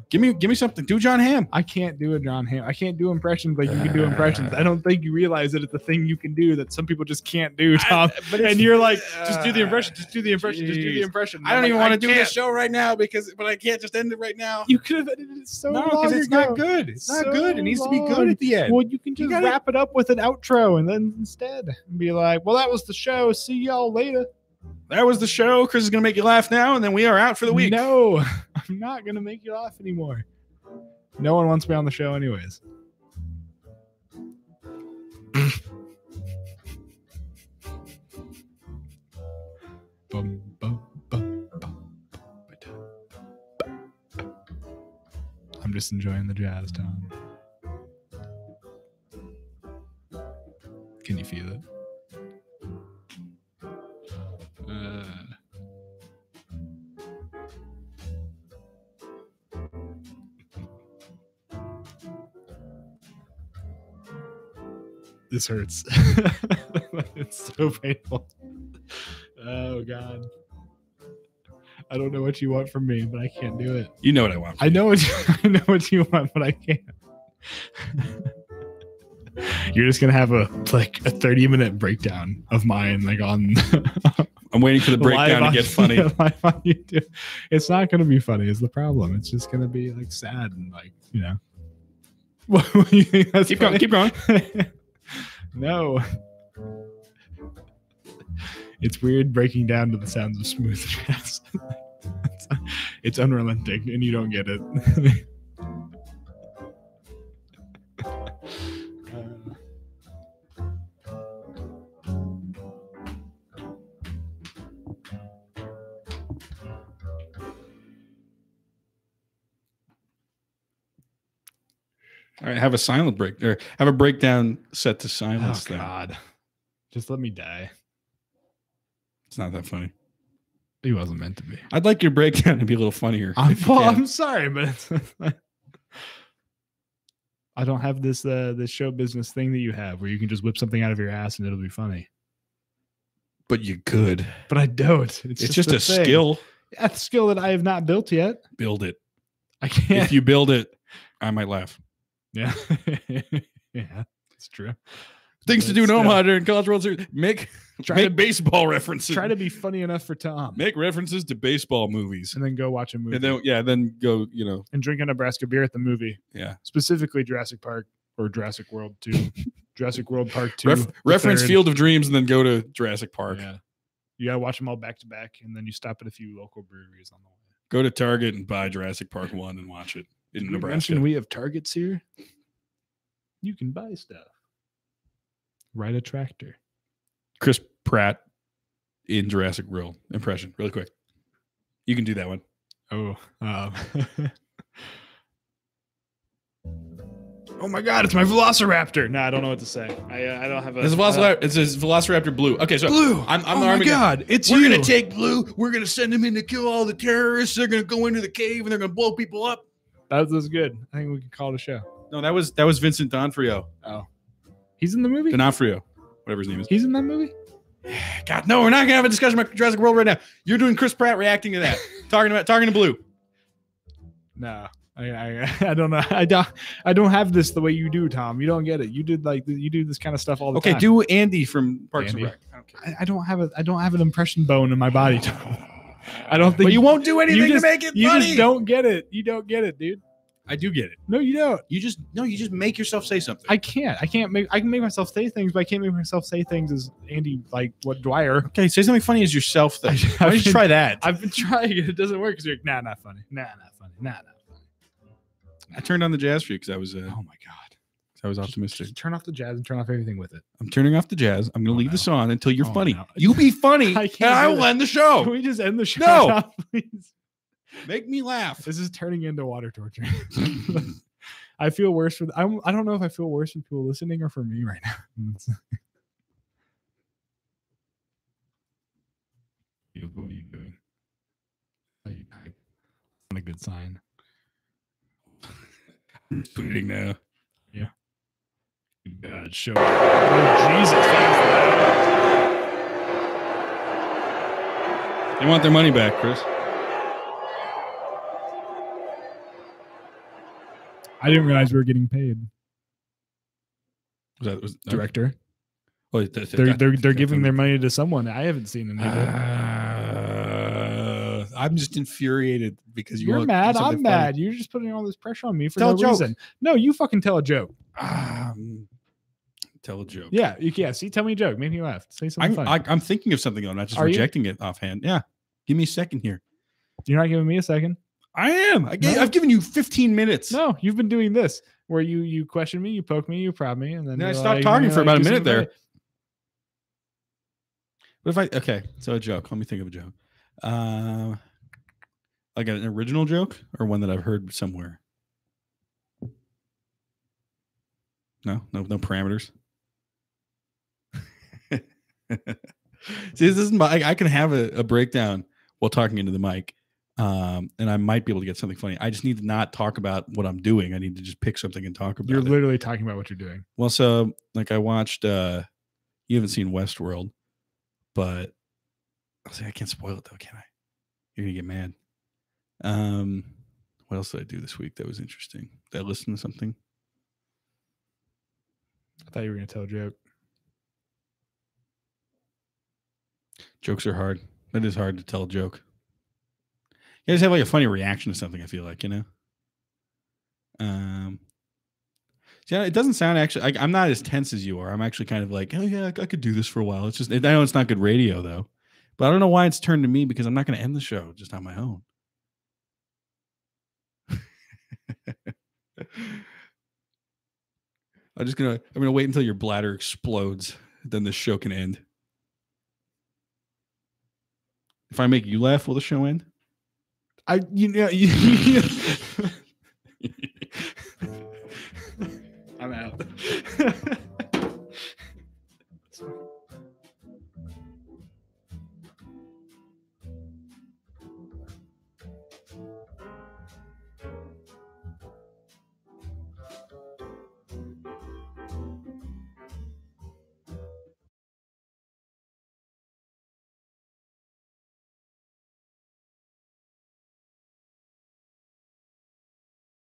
Give me something. Do John Hamm. I can't do a John Hamm. I can't do impressions like you can do impressions. I don't think you realize that it's a thing you can do that some people just can't do, Tom. And you're like, just do the impression. Just do the impression. Just do the impression. I don't even want to do this show right now but I can't just end it right now. You could have edited it so long because it's ago. not good. It's not good. It needs to be good at the end. Well, you can just wrap it up with an outro and then instead be like, well, that was the show. See y'all later. That was the show. Chris is going to make you laugh now, and then we are out for the week. No, I'm not going to make you laugh anymore. No one wants me on the show anyways. I'm just enjoying the jazz, Tom. Can you feel it? This hurts. It's so painful. Oh God. I don't know what you want from me, but I can't do it. You know what I want. I know what you want, but I can't. You're just gonna have a 30-minute breakdown of mine, like on. I'm waiting for the breakdown to get funny. Live on YouTube. It's not gonna be funny. Is the problem? It's just gonna be like sad and like What do you think? That's keep going. Keep going. No. It's weird breaking down to the sounds of smooth jazz. It's unrelenting, and you don't get it. All right, have a silent break or have a breakdown set to silence. Oh God, just let me die. It's not that funny. He wasn't meant to be. I'd like your breakdown to be a little funnier. I'm sorry, but I don't have this show business thing that you have where you can just whip something out of your ass and it'll be funny. But you could. But I don't. It's just a skill. A skill that I have not built yet. Build it. I can't. If you build it, I might laugh. Yeah. Yeah, it's true. Things to do in Omaha during College World Series. Make baseball references. Try to be funny enough for Tom. Make references to baseball movies. And then go watch a movie. And then go, And drink a Nebraska beer at the movie. Yeah. Specifically Jurassic Park or Jurassic World 2. Jurassic World Park 2. Reference Field of Dreams and then go to Jurassic Park. Yeah. You got to watch them all back to back. And then you stop at a few local breweries on the way. Go to Target and buy Jurassic Park 1 and watch it in Nebraska. We have Targets here. You can buy stuff. Ride a tractor. Chris Pratt in Jurassic World impression, really quick. You can do that one. Oh. Oh my God! It's my Velociraptor. No, I don't know what to say. I don't have a. It's a Velociraptor. It's a Velociraptor Blue. Okay, so Blue. I'm oh the my Army God! guy. It's We're you. gonna take Blue. We're gonna send him in to kill all the terrorists. They're gonna go into the cave and they're gonna blow people up. That was good. I think we can call it a show. No, that was Vincent D'Onofrio. Oh, he's in the movie. D'Onofrio, whatever his name is. He's in that movie. God, no, we're not gonna have a discussion about Jurassic World right now. You're doing Chris Pratt reacting to that, talking to Blue. No, I don't know. I don't have this the way you do, Tom. You don't get it. You do this kind of stuff all the time. Okay, do Andy from Parks and Rec. I don't have an impression bone in my body, Tom. I don't think. But you won't do anything to make it funny. You just don't get it. You don't get it, dude. I do get it. No, you don't. You just make yourself say something. I can make myself say things, but I can't make myself say things as Andy, like what Dwyer. Okay, say something funny as yourself though. Why don't you try that? I've been trying it. It doesn't work because you're like, nah, not funny. Nah, not funny. Nah, not funny. I turned on the jazz for you because I was oh my God. I was optimistic. Just turn off the jazz and turn off everything with it. I'm turning off the jazz. I'm gonna leave this on until you're funny. No. You be funny, I and can't I do will that. end the show. Can we just end the show No. now, please? Make me laugh. This is turning into water torture. I feel worse for. I don't know if I feel worse for people listening or for me right now. What are you doing? Not a good sign. I'm tweeting now. Yeah. God, show. Oh, Jesus. They want their money back, Chris. I didn't realize we were getting paid. Was Director. Oh, They're giving their money to someone. I haven't seen it. I'm just infuriated because You're want mad. something I'm funny. mad. You're just putting all this pressure on me for Tell no a joke. reason. No, you fucking tell a joke. Tell a joke. Yeah. See, tell me a joke. Make me laugh. Say something funny. I'm thinking of something. I'm not just Are you? rejecting it offhand. Yeah. Give me a second here. You're not giving me a second. I am. I've given you 15 minutes. No, you've been doing this where you question me, you poke me, you prod me, and then I you're stopped like, talking for about a do minute something there. What if so a joke. Let me think of a joke. Like an original joke or one that I've heard somewhere? No parameters. See, this isn't I can have a breakdown while talking into the mic. And I might be able to get something funny. I just need to not talk about what I'm doing. I need to just pick something and talk about You're it. literally talking about what you're doing. Well, so like I watched you haven't seen Westworld, but I'll say I can't spoil it though, can I? You're gonna get mad. What else did I do this week that was interesting? Did I listen to something? I thought you were gonna tell a joke. Jokes are hard. It is hard to tell a joke. You guys have like a funny reaction to something, I feel like, you know? Yeah, it doesn't sound actually, I'm not as tense as you are. I'm actually kind of like, oh yeah, I could do this for a while. It's just, I know it's not good radio though, but I don't know why it's turned to me because I'm not going to end the show just on my own. I'm going to wait until your bladder explodes. Then the show can end. If I make you laugh, will the show end? I